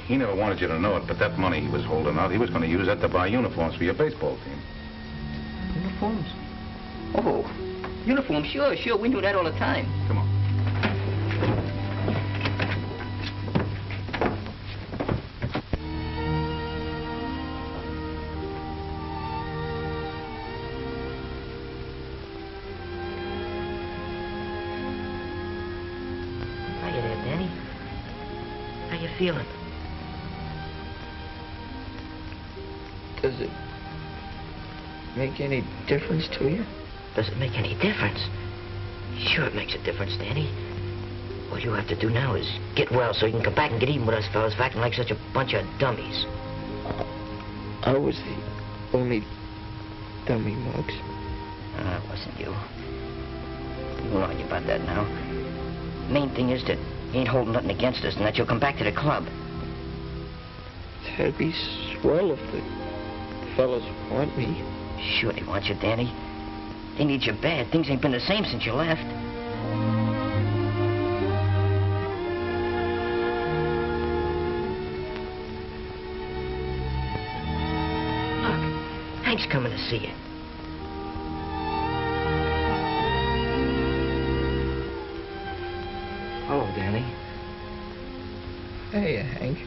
He never wanted you to know it, but that money he was holding out, he was going to use that to buy uniforms for your baseball team. Uniforms? Oh, uniforms, sure. We knew that all the time. Come on. Hiya there, Danny. How you feeling? Does it make any difference to you? Does it make any difference? Sure it makes a difference, Danny. All you have to do now is get well so you can come back and get even with us fellas for acting like such a bunch of dummies. I was the only dummy, Muggs. It wasn't you. We're on you about that now. Main thing is that you ain't holding nothing against us and that you'll come back to the club. That'd be swell if the fellas want me. Sure they want you, Danny. They need you bad. Things ain't been the same since you left. Look, Hank's coming to see you. Hello, Danny. Hey, Hank.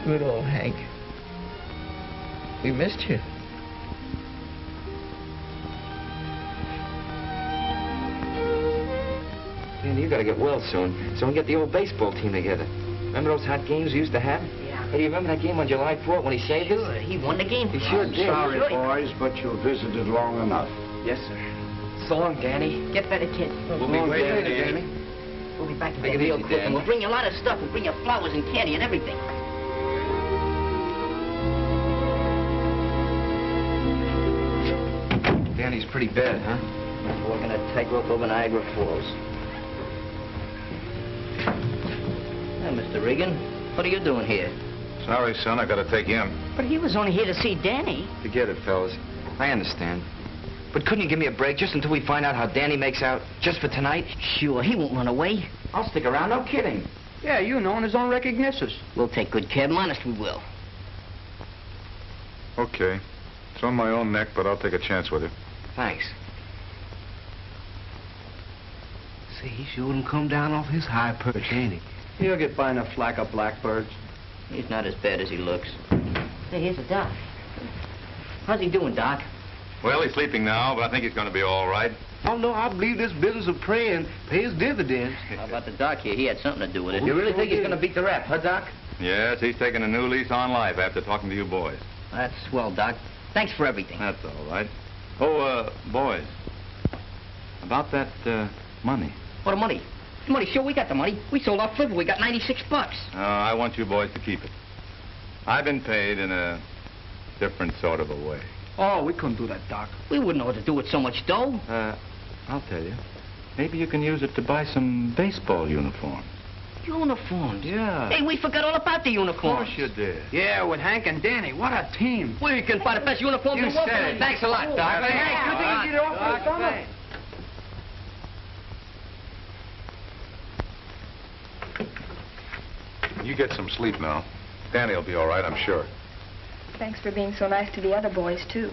Good old Hank. We missed you. Danny, you gotta get well soon, so we can get the old baseball team together. Remember those hot games we used to have? Yeah. Hey, do you remember that game on July 4th when he saved us? Sure, he won the game. He sure I'm did. sorry, Sure. boys, but you visited long enough. Yes, sir. So long, Danny. Get better, kid. We'll be way later, Danny. We'll be back to Take bed it real easy, quick, Dan. and we'll bring you a lot of stuff. We'll bring you flowers and candy and everything. Danny's pretty bad, huh? Walking a tightrope over Niagara Falls. Now, Mr. Reagan, what are you doing here? Sorry, son, I got to take you in. But he was only here to see Danny. Forget it, fellas. I understand. But couldn't you give me a break just until we find out how Danny makes out? Just for tonight? Sure, he won't run away. I'll stick around, no kidding. Yeah, you know, on his own recognitions. We'll take good care of him, honest we will. Okay. It's on my own neck, but I'll take a chance with you. Thanks. See, he sure didn't come down off his high perch, ain't he? He'll get by in a flock of blackbirds. He's not as bad as he looks. Hey, here's the doc. How's he doing, Doc? Well, he's sleeping now, but I think he's going to be all right. Oh, no, I believe this business of praying pays dividends. How about the doc here? He had something to do with it. You really think he's going to beat the rap, huh, Doc? Yes, he's taking a new lease on life after talking to you boys. That's swell, Doc. Thanks for everything. That's all right. Oh, boys. About that, money. What money? The money, sure, we got the money. We sold our flipper. We got $96. Oh, I want you boys to keep it. I've been paid in a different sort of a way. Oh, we couldn't do that, Doc. We wouldn't know what to do with so much dough. I'll tell you. Maybe you can use it to buy some baseball uniforms. Uniforms? Yeah. Hey, we forgot all about the uniforms. Of course you did. Yeah, with Hank and Danny. What a team. We can buy the best uniforms in the world. Thanks a lot, Doc. Hey, Hank, you think you get off for the summer? You get some sleep now. Danny will be all right, I'm sure. Thanks for being so nice to the other boys, too.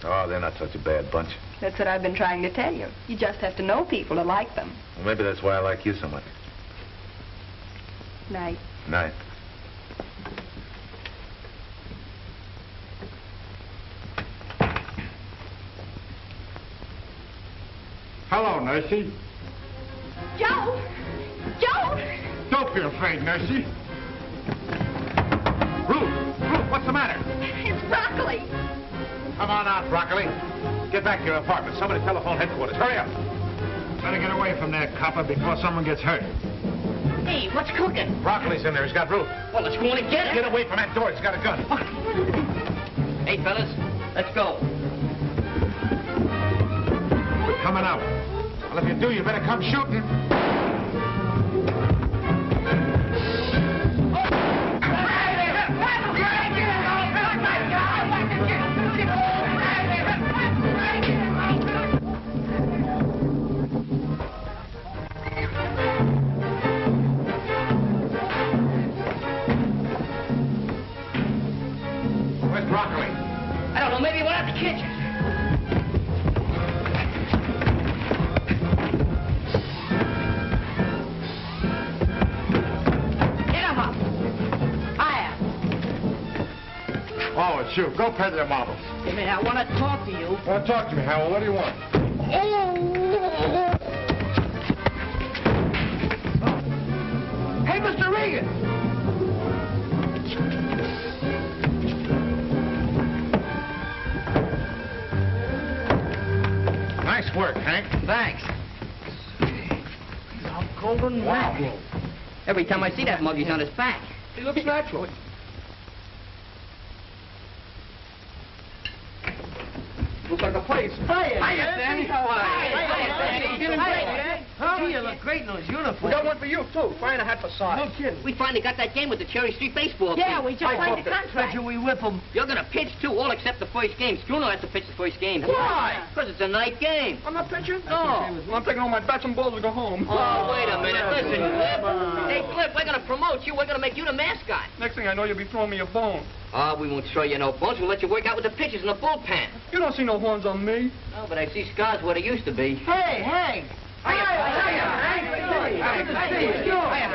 Oh, they're not such a bad bunch. That's what I've been trying to tell you. You just have to know people to like them. Well, maybe that's why I like you so much. Night. Night. Hello, Nursey. Joe! Joe! Don't be afraid, Nursey. Ruth, what's the matter? It's Broccoli. Come on out, Broccoli. Get back to your apartment. Somebody telephone headquarters. Hurry up. Better get away from there, copper, before someone gets hurt. Hey, what's cooking? Broccoli's in there. He's got Ruth. Well, let's go in and get it. Get away from that door. He's got a gun. Hey, fellas, let's go. We're coming out. Well, if you do, you better come shooting. Where's Broccoli? I don't know, maybe we're at the kitchen. Oh, it's you. Go pay their marbles. Hey, man, I want to talk to you. Well, talk to me, Howell. What do you want? Hey, Mr. Reagan! Nice work, Hank. Thanks. Golden mackerel. Every time I see that mug, he's on his back. He looks natural. Looks like a place. Hiya, Danny. How are you? Hiya, Danny. Feeling great, eh? Gee, you look great in those uniforms. We got one for you, too. Frying a hat for size. No kidding. We finally got that game with the Cherry Street baseball team. Yeah, we just signed the contract. Should we whip them? You're going to pitch, too, all except the first game. Struno has to pitch the first game. Why? Because it's a night game. I'm not pitching? No. Well, I'm taking all my bats and balls to go home. Oh, wait a minute. Listen, Clip. Hey, Clip, we're going to promote you. We're going to make you the mascot. Next thing I know, you'll be throwing me a bone. Oh, we won't throw you no bones. We'll let you work out with the pitchers in the bullpen. You don't see no horns on me. No, but I see scars where they used to be. Hey, Hank! Hiya,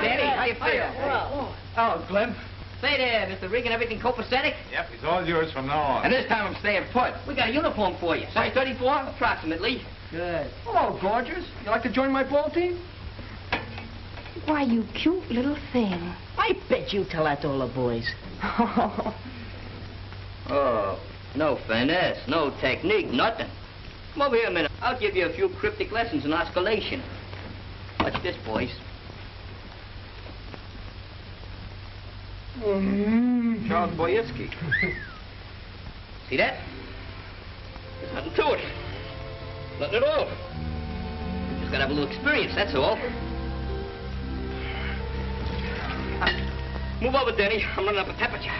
Danny. How you feel? Oh, Glenn. Say there, Mr. Reagan, everything copacetic? Yep, he's all yours from now on. And this time I'm staying put. We got a uniform for you. Size 34, approximately. Good. Hello, gorgeous. You like to join my ball team? Why, you cute little thing. I bet you tell that to all the boys. Oh, no finesse, no technique, nothing. Come over here a minute. I'll give you a few cryptic lessons in osculation. Watch this, boys. Charles Boyetsky. See that? There's nothing to it. Nothing at all. Just gotta have a little experience, that's all. Move over, Denny. I'm running up a temperature.